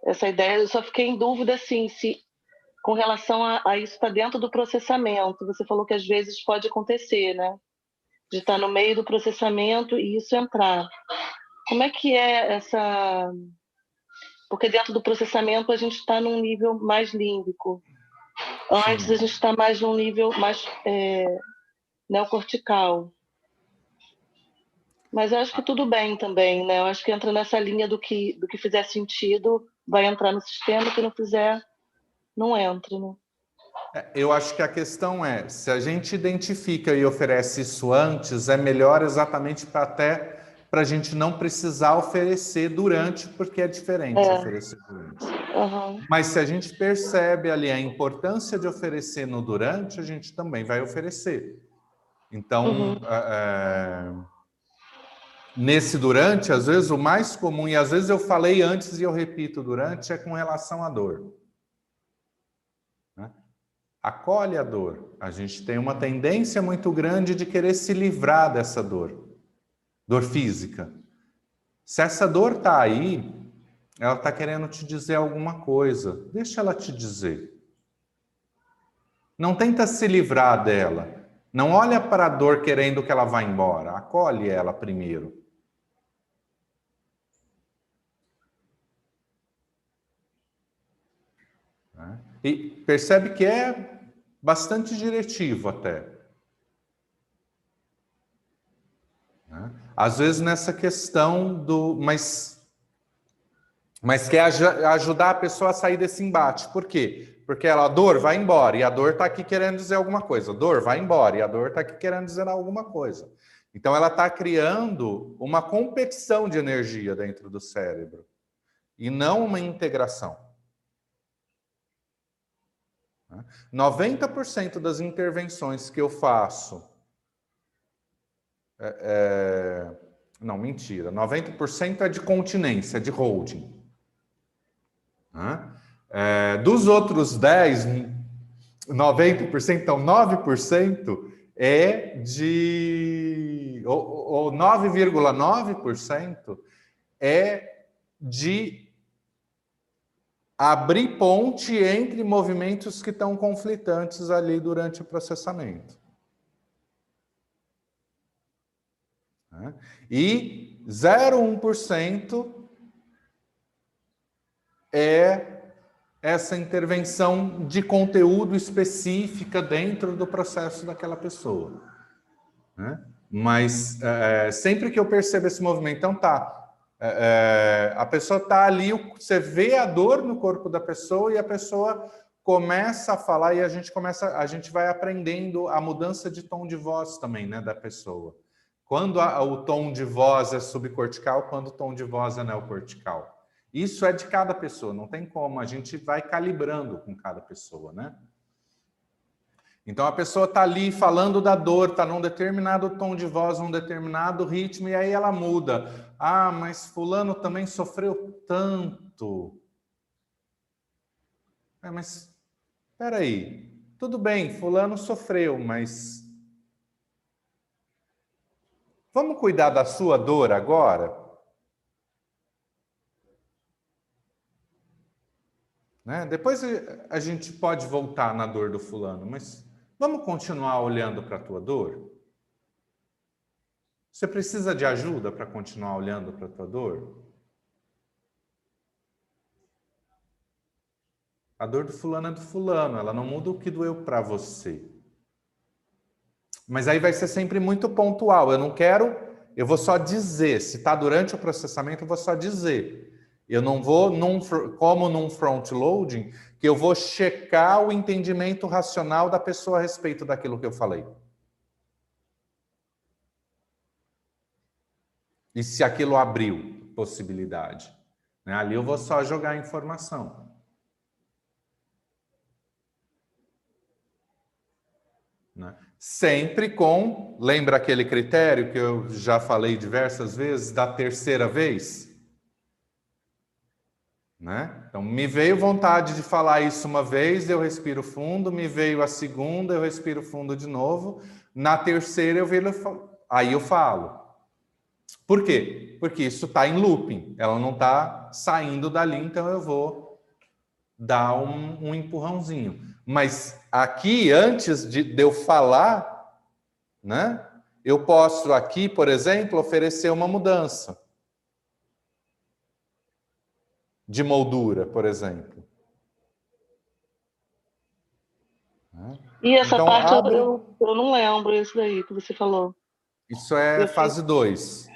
essa ideia. Eu só fiquei em dúvida, assim, se com relação a isso está dentro do processamento. Você falou que às vezes pode acontecer, né? De estar no meio do processamento e isso entrar. Como é que é essa... Porque dentro do processamento a gente está num nível mais límbico. Antes a gente está mais num nível mais neocortical. Mas eu acho que tudo bem também, né? Eu acho que entra nessa linha do que fizer sentido, vai entrar no sistema, que não fizer, não entra, né? Eu acho que a questão é, se a gente identifica e oferece isso antes, é melhor exatamente para a gente não precisar oferecer durante, porque é diferente oferecer durante. Uhum. Mas se a gente percebe ali a importância de oferecer no durante, a gente também vai oferecer. Então, nesse durante, às vezes o mais comum, e às vezes eu falei antes e eu repito durante, é com relação à dor. Né? Acolhe a dor. A gente tem uma tendência muito grande de querer se livrar dessa dor. Dor física. Se essa dor está aí, ela está querendo te dizer alguma coisa. Deixa ela te dizer. Não tenta se livrar dela. Não olha para a dor querendo que ela vá embora. Acolhe ela primeiro. E percebe que é bastante diretivo até. Às vezes nessa questão do... Mas quer ajudar a pessoa a sair desse embate. Por quê? Porque a dor vai embora e a dor está aqui querendo dizer alguma coisa. A dor vai embora e a dor está aqui querendo dizer alguma coisa. Então ela está criando uma competição de energia dentro do cérebro e não uma integração. 90% das intervenções que eu faço... Não, mentira. 90% é de continência, de holding. Dos outros 90%, então 9% é de... Ou 9,9% é de abrir ponte entre movimentos que estão conflitantes ali durante o processamento. E 0,1% é essa intervenção de conteúdo específica dentro do processo daquela pessoa. Mas sempre que eu percebo esse movimento, então a pessoa está ali, você vê a dor no corpo da pessoa e a pessoa começa a falar e a gente vai aprendendo a mudança de tom de voz também, né, da pessoa. Quando o tom de voz é subcortical, quando o tom de voz é neocortical. Isso é de cada pessoa, não tem como, a gente vai calibrando com cada pessoa, né? Então a pessoa está ali falando da dor, está num determinado tom de voz, num determinado ritmo, e aí ela muda. Ah, mas fulano também sofreu tanto. Mas, espera aí, tudo bem, fulano sofreu, mas... Vamos cuidar da sua dor agora? Né? Depois a gente pode voltar na dor do fulano, mas vamos continuar olhando para a tua dor? Você precisa de ajuda para continuar olhando para a tua dor? A dor do fulano é do fulano, ela não muda o que doeu para você. Mas aí vai ser sempre muito pontual. Eu vou só dizer. Se está durante o processamento, eu vou só dizer. Eu não vou, como num front-loading, que eu vou checar o entendimento racional da pessoa a respeito daquilo que eu falei. E se aquilo abriu possibilidade. Ali eu vou só jogar informação. Sempre com, lembra aquele critério que eu já falei diversas vezes, da terceira vez? Então, me veio vontade de falar isso uma vez, eu respiro fundo, me veio a segunda, eu respiro fundo de novo, na terceira aí eu falo. Por quê? Porque isso está em looping, ela não está saindo dali, então eu vou dar um empurrãozinho. Mas aqui, antes de eu falar, eu posso aqui, por exemplo, oferecer uma mudança de moldura, por exemplo. E essa parte abre... eu não lembro isso daí que você falou. Isso é fase 2.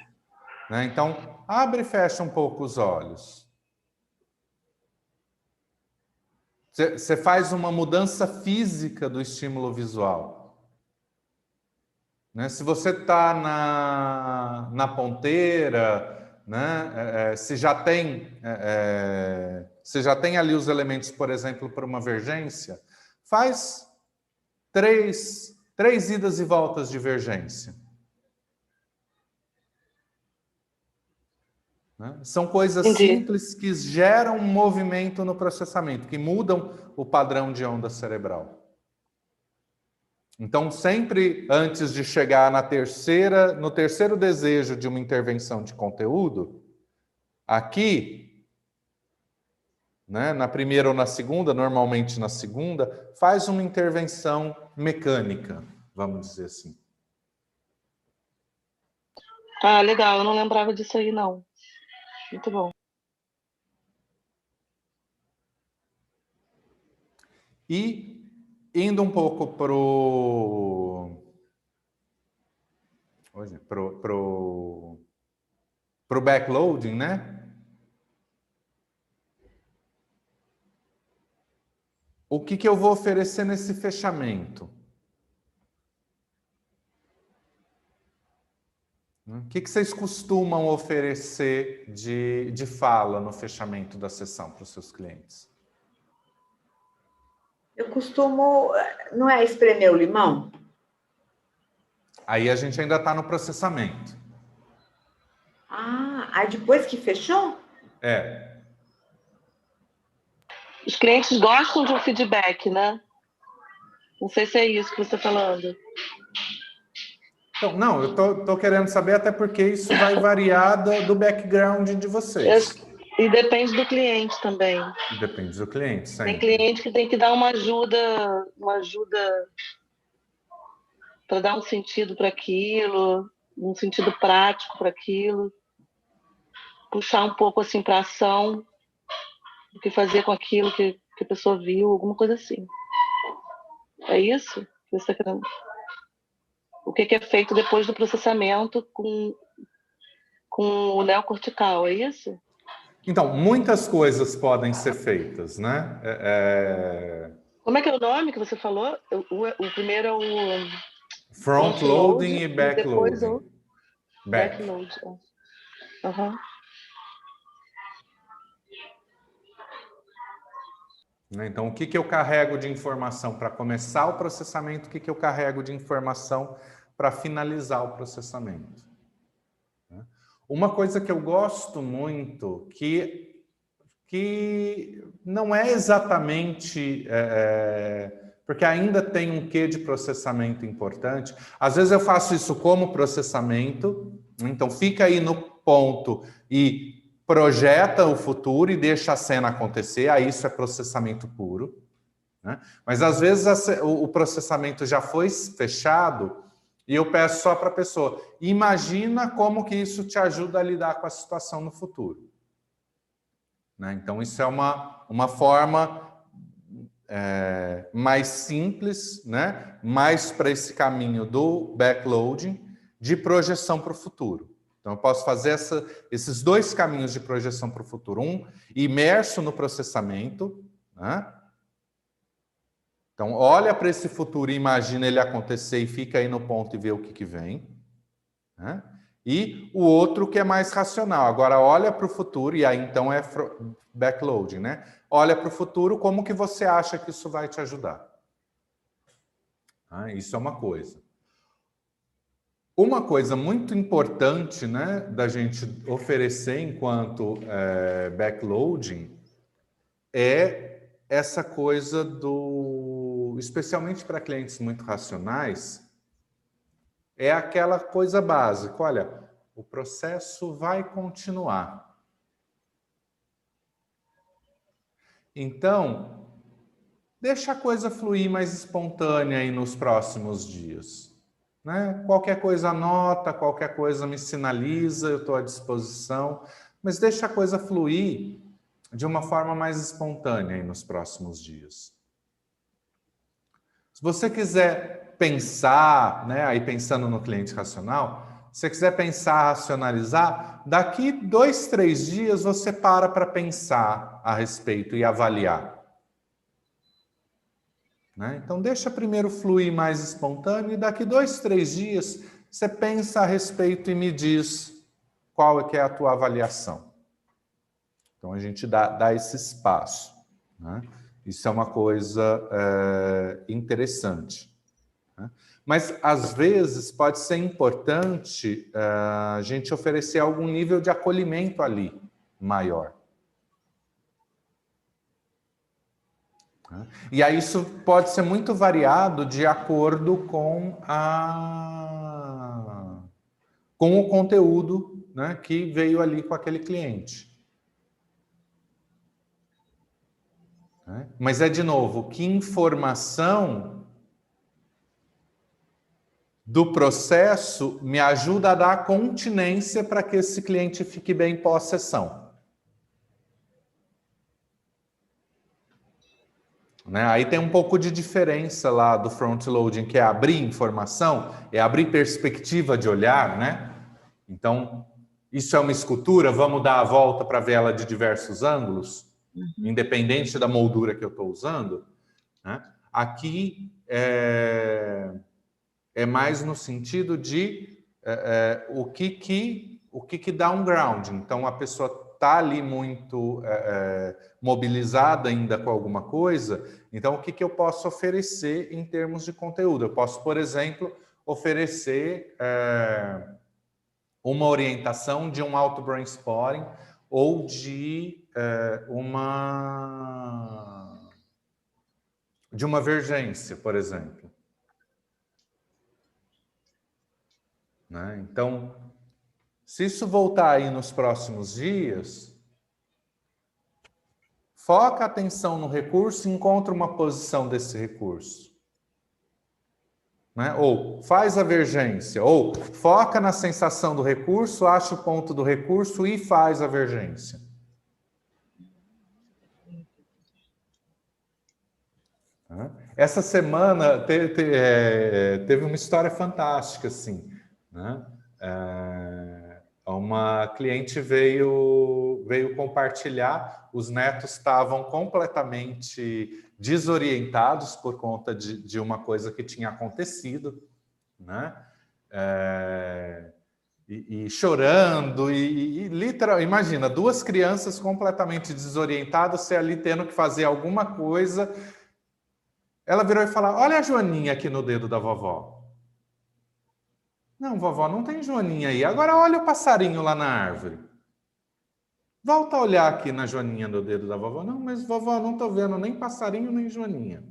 né? Então, abre e fecha um pouco os olhos. Você faz uma mudança física do estímulo visual, né? Se você está na ponteira, né? Você já tem ali os elementos, por exemplo, para uma vergência, faz três idas e voltas de vergência. Né? São coisas simples que geram um movimento no processamento, que mudam o padrão de onda cerebral. Então, sempre antes de chegar no terceiro desejo de uma intervenção de conteúdo, aqui, né, na primeira ou na segunda, normalmente na segunda, faz uma intervenção mecânica, vamos dizer assim. Ah, legal, eu não lembrava disso aí, não. Muito bom. E indo um pouco pro backloading, né? O que eu vou oferecer nesse fechamento? O que vocês costumam oferecer de fala no fechamento da sessão para os seus clientes? Eu costumo... Não é espremer o limão? Aí a gente ainda está no processamento. Ah, aí depois que fechou? É. Os clientes gostam de um feedback, né? Não sei se é isso que você está falando. Então, não, eu tô querendo saber até porque isso vai variar do background de vocês. E depende do cliente também. Depende do cliente, sempre. Tem cliente que tem que dar uma ajuda para dar um sentido para aquilo, um sentido prático para aquilo, puxar um pouco assim para ação, o que fazer com aquilo que a pessoa viu, alguma coisa assim. É isso que você está querendo? O que é feito depois do processamento com o neocortical, é isso? Então, muitas coisas podem ser feitas, né? Como é que é o nome que você falou? O primeiro é o... Front-loading e back-loading. Depois o... Backload. Uhum. Então, o que eu carrego de informação para começar o processamento, o que eu carrego de informação para finalizar o processamento. Uma coisa que eu gosto muito, que não é exatamente... porque ainda tem um quê de processamento importante. Às vezes eu faço isso como processamento, então fica aí no ponto e projeta o futuro e deixa a cena acontecer, aí isso é processamento puro, né? Mas às vezes o processamento já foi fechado e eu peço só para a pessoa, imagina como que isso te ajuda a lidar com a situação no futuro. Né? Então isso é uma forma mais simples, né? Mais para esse caminho do backloading, de projeção para o futuro. Então, eu posso fazer esses dois caminhos de projeção para o futuro. Um, imerso no processamento, né? Então, olha para esse futuro e imagina ele acontecer e fica aí no ponto e vê o que vem. Né? E o outro que é mais racional. Agora, olha para o futuro, e aí então é backloading, né? Olha para o futuro, como que você acha que isso vai te ajudar? Isso é uma coisa. Uma coisa muito importante, né, da gente oferecer enquanto backloading é essa coisa especialmente para clientes muito racionais, é aquela coisa básica. Olha, o processo vai continuar. Então, deixa a coisa fluir mais espontânea aí nos próximos dias. Né? Qualquer coisa anota, qualquer coisa me sinaliza, eu estou à disposição, mas deixa a coisa fluir de uma forma mais espontânea aí nos próximos dias. Se você quiser pensar, né, aí pensando no cliente racional, se você quiser pensar, racionalizar, daqui 2, 3 dias você para pensar a respeito e avaliar. Né? Então, deixa primeiro fluir mais espontâneo e daqui 2, 3 dias você pensa a respeito e me diz qual é que é a tua avaliação. Então, a gente dá esse espaço. Né? Isso é uma coisa interessante. Né? Mas, às vezes, pode ser importante a gente oferecer algum nível de acolhimento ali maior. E aí isso pode ser muito variado de acordo com o conteúdo, né, que veio ali com aquele cliente. Mas de novo, que informação do processo me ajuda a dar continência para que esse cliente fique bem pós-sessão. Né? Aí tem um pouco de diferença lá do front-loading, que é abrir informação, é abrir perspectiva de olhar, né? Então, isso é uma escultura, vamos dar a volta para ver ela de diversos ângulos, independente da moldura que eu estou usando. Né? Aqui é mais no sentido de o que dá um grounding. Então, a pessoa está ali muito mobilizada ainda com alguma coisa, então o que eu posso oferecer em termos de conteúdo? Eu posso, por exemplo, oferecer uma orientação de um auto-brainstorming ou de uma vergência, por exemplo. Né? Então, se isso voltar aí nos próximos dias, foca a atenção no recurso e encontra uma posição desse recurso. Né? Ou faz a vergência, ou foca na sensação do recurso, acha o ponto do recurso e faz a vergência. Essa semana teve uma história fantástica, assim, né? Uma cliente veio compartilhar, os netos estavam completamente desorientados por conta de uma coisa que tinha acontecido, né? E chorando, e literal, imagina, 2 crianças completamente desorientadas, você ali tendo que fazer alguma coisa. Ela virou e falou: olha a joaninha aqui no dedo da vovó. Não, vovó, não tem joaninha aí. Agora olha o passarinho lá na árvore. Volta a olhar aqui na joaninha do dedo da vovó. Não, mas vovó, não estou vendo nem passarinho nem joaninha.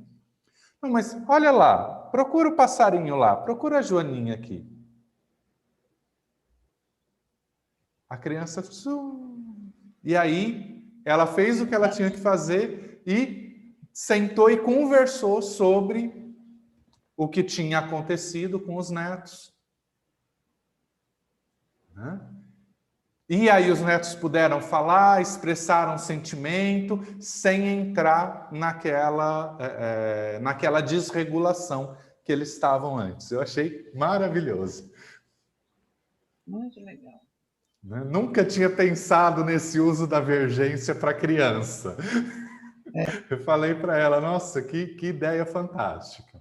Não, mas olha lá, procura o passarinho lá, procura a joaninha aqui. A criança... E aí, ela fez o que ela tinha que fazer e sentou e conversou sobre o que tinha acontecido com os netos. E aí os netos puderam falar, expressaram sentimento, sem entrar naquela desregulação que eles estavam antes. Eu achei maravilhoso. Muito legal. Nunca tinha pensado nesse uso da vergência para criança. Eu falei para ela, nossa, que ideia fantástica.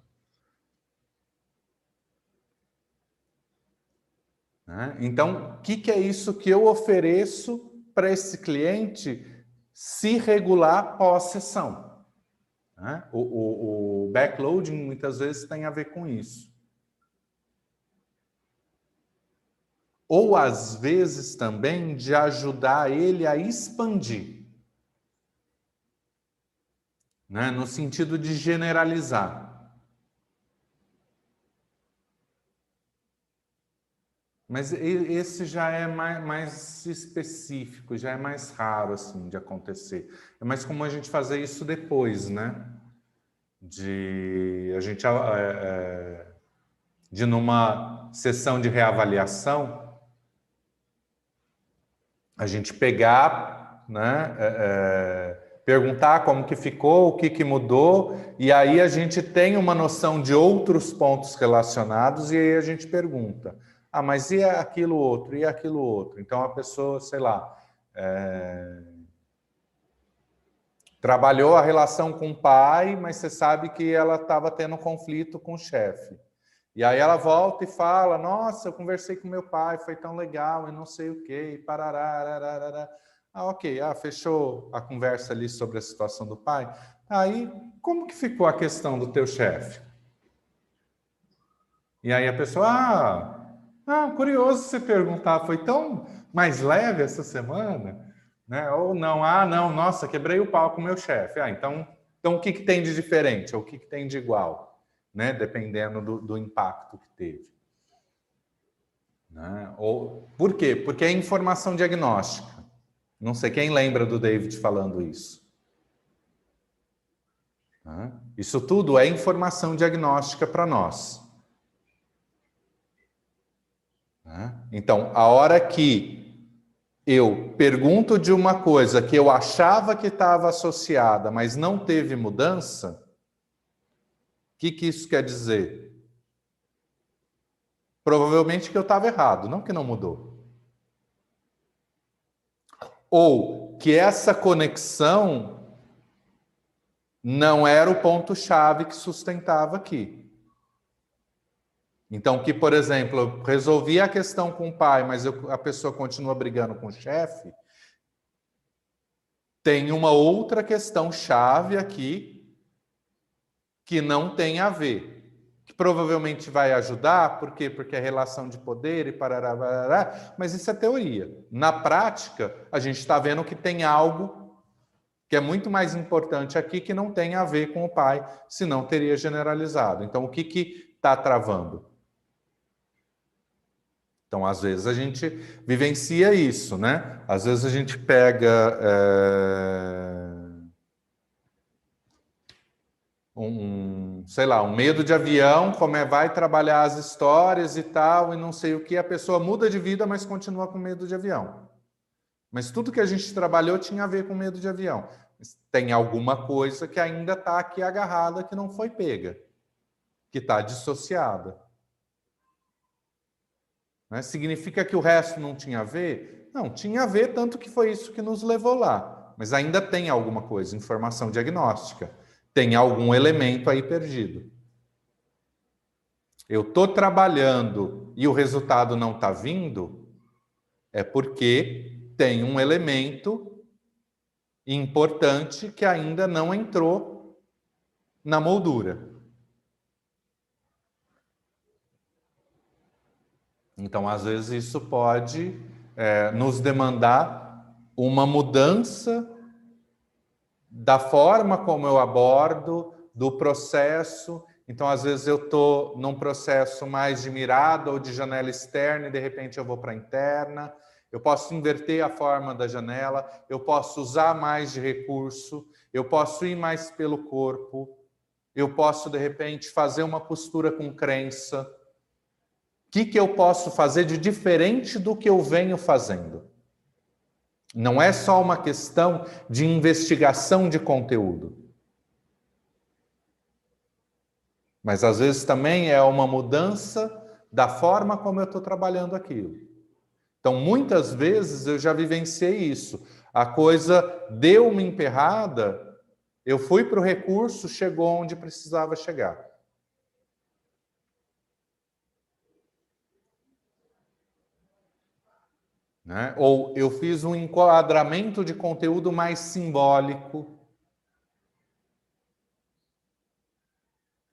Então, o que é isso que eu ofereço para esse cliente se regular pós-sessão? O backloading muitas vezes tem a ver com isso. Ou, às vezes, também de ajudar ele a expandir. No sentido de generalizar. Mas esse já é mais específico, já é mais raro assim de acontecer. É mais comum a gente fazer isso depois, né? De numa sessão de reavaliação, a gente pegar, né? Perguntar como que ficou, o que mudou, e aí a gente tem uma noção de outros pontos relacionados, e aí a gente pergunta: Ah, mas e aquilo outro? E aquilo outro? Então, a pessoa, sei lá, trabalhou a relação com o pai, mas você sabe que ela estava tendo conflito com o chefe. E aí ela volta e fala, nossa, eu conversei com meu pai, foi tão legal, e não sei o quê, e parará. Ah, ok, fechou a conversa ali sobre a situação do pai. Aí, como que ficou a questão do teu chefe? E aí a pessoa, curioso você perguntar, foi tão mais leve essa semana? Né? Ou não, não, nossa, quebrei o pau com o meu chefe. Então o que tem de diferente? Ou o que tem de igual? Né? Dependendo do impacto que teve. Né? Ou, por quê? Porque é informação diagnóstica. Não sei quem lembra do David falando isso. Né? Isso tudo é informação diagnóstica para nós. Né? Então, a hora que eu pergunto de uma coisa que eu achava que estava associada, mas não teve mudança, o que isso quer dizer? Provavelmente que eu estava errado, não que não mudou. Ou que essa conexão não era o ponto-chave que sustentava aqui. Então, que, por exemplo, eu resolvi a questão com o pai, mas a pessoa continua brigando com o chefe, tem uma outra questão chave aqui que não tem a ver, que provavelmente vai ajudar, por quê? Porque é relação de poder e parará, mas isso é teoria. Na prática, a gente está vendo que tem algo que é muito mais importante aqui que não tem a ver com o pai, senão teria generalizado. Então, o que está travando? Então, às vezes, a gente vivencia isso, né? Às vezes a gente pega sei lá, um medo de avião, vai trabalhar as histórias e tal, e não sei o que, a pessoa muda de vida, mas continua com medo de avião. Mas tudo que a gente trabalhou tinha a ver com medo de avião. Mas tem alguma coisa que ainda está aqui agarrada, que não foi pega, que está dissociada. Né? Significa que o resto não tinha a ver? Não, tinha a ver, tanto que foi isso que nos levou lá. Mas ainda tem alguma coisa, informação diagnóstica. Tem algum elemento aí perdido. Eu estou trabalhando e o resultado não está vindo, é porque tem um elemento importante que ainda não entrou na moldura. Então, às vezes, isso pode nos demandar uma mudança da forma como eu abordo, do processo. Então, às vezes, eu estou num processo mais de mirada ou de janela externa e, de repente, eu vou para a interna. Eu posso inverter a forma da janela, eu posso usar mais de recurso, eu posso ir mais pelo corpo, eu posso, de repente, fazer uma postura com crença. O que eu posso fazer de diferente do que eu venho fazendo? Não é só uma questão de investigação de conteúdo. Mas, às vezes, também é uma mudança da forma como eu estou trabalhando aquilo. Então, muitas vezes, eu já vivenciei isso. A coisa deu uma emperrada, eu fui para o recurso, chegou onde precisava chegar. Né? Ou eu fiz um enquadramento de conteúdo mais simbólico.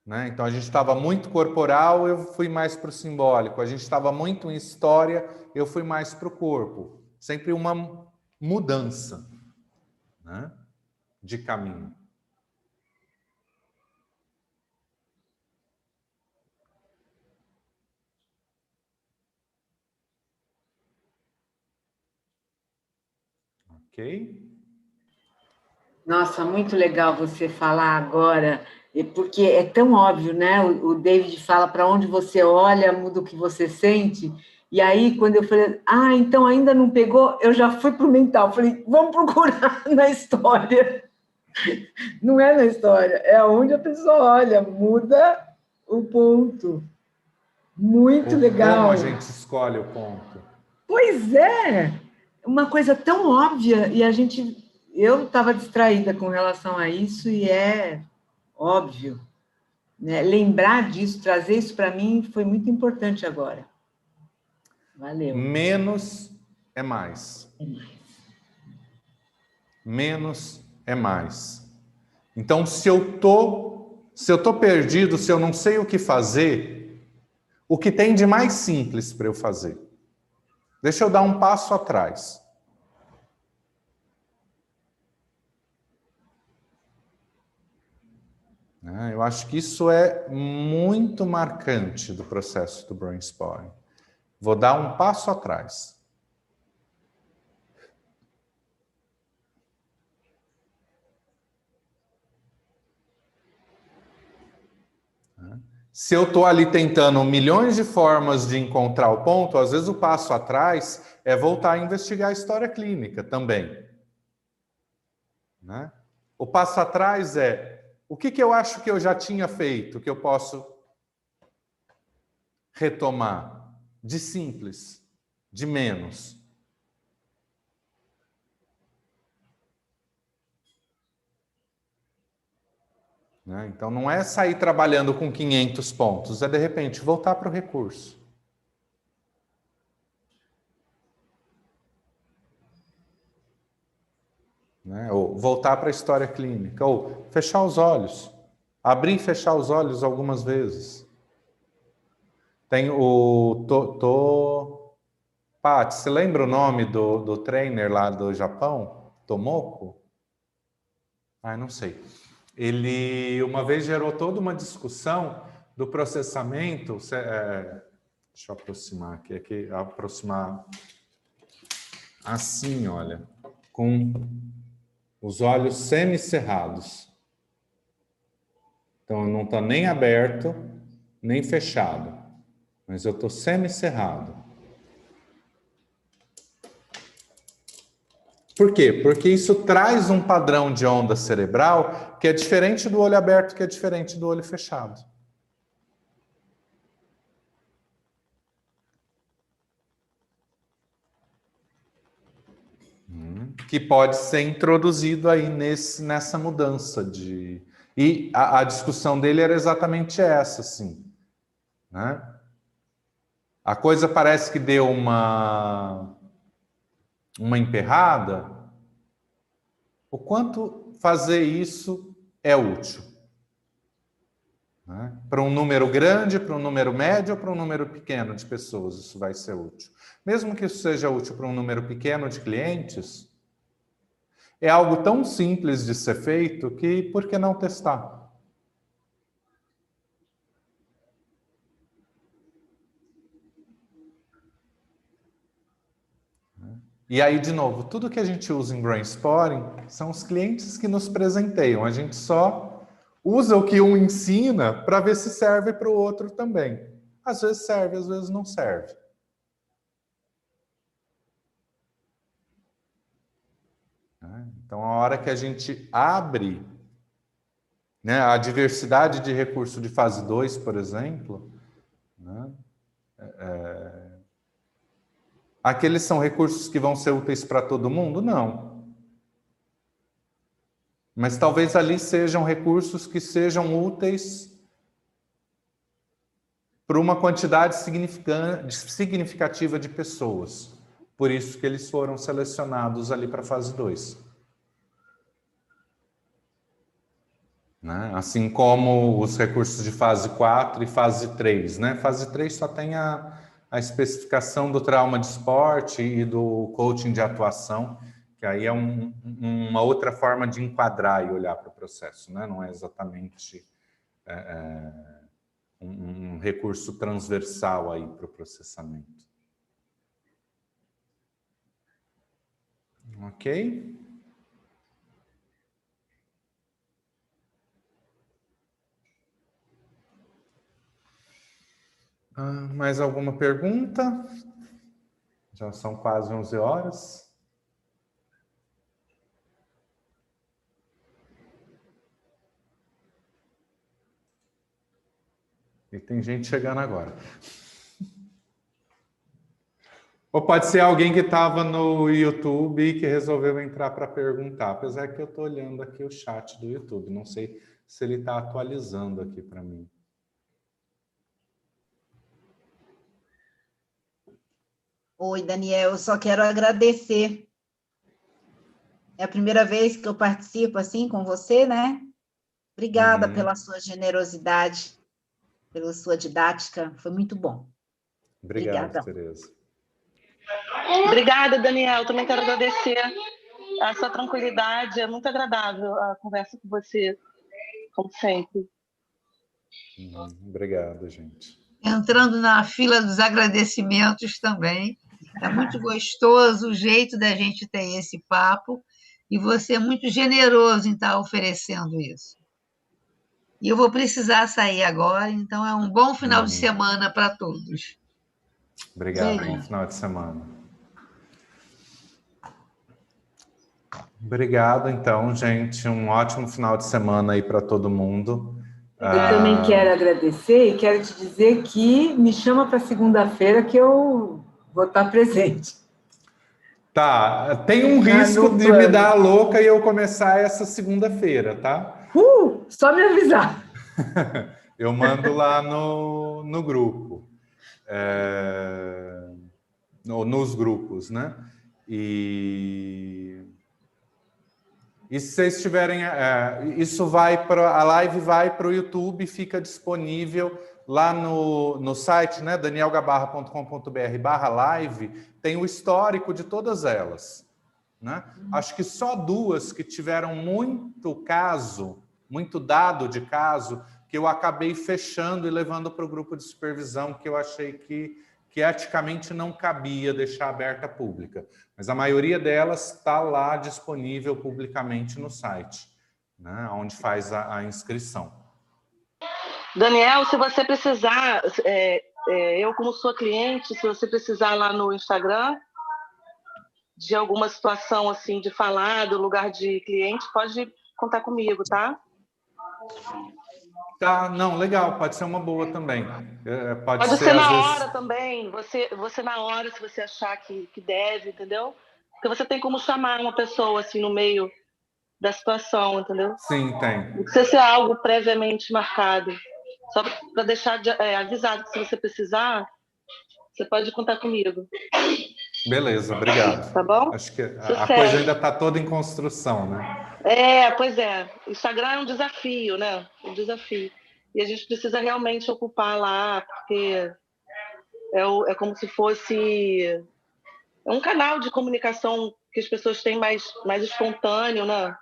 Né? Então, a gente estava muito corporal, eu fui mais para o simbólico. A gente estava muito em história, eu fui mais para o corpo. Sempre uma mudança, né? De caminho. Ok? Nossa, muito legal você falar agora, porque é tão óbvio, né? O David fala para onde você olha, muda o que você sente. E aí, quando eu falei, então ainda não pegou, eu já fui para o mental. Falei, vamos procurar na história. Não é na história, é onde a pessoa olha, muda o ponto. Muito legal. Como a gente escolhe o ponto. Pois é, uma coisa tão óbvia e eu estava distraída com relação a isso e é óbvio, né? Lembrar disso, trazer isso para mim foi muito importante agora. Valeu. Menos é mais. É mais. Menos é mais. Então, se eu tô perdido, se eu não sei o que fazer, o que tem de mais simples para eu fazer? Deixa eu dar um passo atrás. Eu acho que isso é muito marcante do processo do brainstorming. Vou dar um passo atrás. Se eu estou ali tentando milhões de formas de encontrar o ponto, às vezes o passo atrás é voltar a investigar a história clínica também. Né? O passo atrás é o que eu acho que eu já tinha feito, que eu posso retomar de simples, de menos. Né? Então, não é sair trabalhando com 500 pontos, é, de repente, voltar para o recurso. Né? Ou voltar para a história clínica, ou fechar os olhos. Abrir e fechar os olhos algumas vezes. Tem o Paty, você lembra o nome do trainer lá do Japão? Tomoko? Não sei. Ele uma vez gerou toda uma discussão do processamento. Deixa eu aproximar aqui, aproximar assim, olha, com os olhos semicerrados. Então, eu não estou nem aberto, nem fechado, mas eu estou semicerrado. Por quê? Porque isso traz um padrão de onda cerebral que é diferente do olho aberto, que é diferente do olho fechado. Que pode ser introduzido aí nessa mudança de... E a discussão dele era exatamente essa, assim. Né? A coisa parece que deu uma emperrada. O quanto fazer isso é útil? Né? Para um número grande, para um número médio ou para um número pequeno de pessoas, isso vai ser útil. Mesmo que isso seja útil para um número pequeno de clientes, é algo tão simples de ser feito que por que não testar? E aí, de novo, tudo que a gente usa em brainstorming são os clientes que nos presenteiam. A gente só usa o que um ensina para ver se serve para o outro também. Às vezes serve, às vezes não serve. Então, a hora que a gente abre, né, a diversidade de recurso de fase 2, por exemplo, né, aqueles são recursos que vão ser úteis para todo mundo? Não. Mas talvez ali sejam recursos que sejam úteis para uma quantidade significativa de pessoas. Por isso que eles foram selecionados ali para a fase 2. Né? Assim como os recursos de fase 4 e fase 3. Né? Fase 3 só tem a especificação do trauma de esporte e do coaching de atuação, que aí é uma outra forma de enquadrar e olhar para o processo. Né? Não é exatamente um recurso transversal aí para o processamento. Ok? Mais alguma pergunta? Já são quase 11 horas. E tem gente chegando agora. Ou pode ser alguém que estava no YouTube e que resolveu entrar para perguntar. Apesar que eu estou olhando aqui o chat do YouTube. Não sei se ele está atualizando aqui para mim. Oi, Daniel, eu só quero agradecer. É a primeira vez que eu participo assim com você, né? Obrigada pela sua generosidade, pela sua didática, foi muito bom. Obrigado, Obrigada. Tereza. Obrigada, Daniel. Também quero agradecer a sua tranquilidade. É muito agradável a conversa com você, como sempre. Obrigado, gente. Entrando na fila dos agradecimentos também. É muito gostoso o jeito da gente ter esse papo e você é muito generoso em estar oferecendo isso. E eu vou precisar sair agora, então é um bom final de semana para todos. Obrigado, bom final de semana. Obrigado, então, gente. Um ótimo final de semana aí para todo mundo. Eu também quero agradecer e quero te dizer que me chama para segunda-feira que eu vou estar presente. Tá, tem um risco de me dar a louca e eu começar essa segunda-feira, tá? Só me avisar. Eu mando lá no grupo. Nos grupos, né? E se vocês tiverem... isso vai para... A live vai para o YouTube, fica disponível lá no site, né? danielgabarra.com.br/live, tem o histórico de todas elas, né? Acho que só 2 que tiveram muito dado de caso, que eu acabei fechando e levando para o grupo de supervisão, que eu achei que eticamente não cabia deixar aberta pública. Mas a maioria delas está lá disponível publicamente no site, né, onde faz a inscrição. Daniel, se você precisar, eu como sua cliente, se você precisar lá no Instagram de alguma situação assim de falar do lugar de cliente, pode contar comigo, tá? Tá, não, legal, pode ser uma boa também. Pode ser na hora também, você na hora, se você achar que deve, entendeu? Porque você tem como chamar uma pessoa assim no meio da situação, entendeu? Sim, tem. Não precisa ser algo previamente marcado. Só para deixar avisado que se você precisar, você pode contar comigo. Beleza, obrigado. Tá bom? Acho que a coisa ainda está toda em construção, né? Pois é. Instagram é um desafio, né? Um desafio. E a gente precisa realmente ocupar lá, porque é como se fosse um canal de comunicação que as pessoas têm mais espontâneo, né?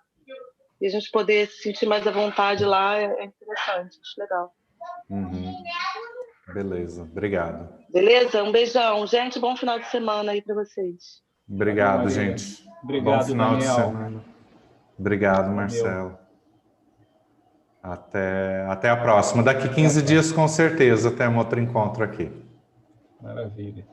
E a gente poder se sentir mais à vontade lá é interessante, acho legal. Beleza, obrigado. Beleza? Um beijão. Gente, bom final de semana aí para vocês. Obrigado, gente. Obrigado, bom final Daniel. de semana. Obrigado, Marcelo. Até a próxima. Daqui 15 dias, com certeza, tem um outro encontro aqui. Maravilha.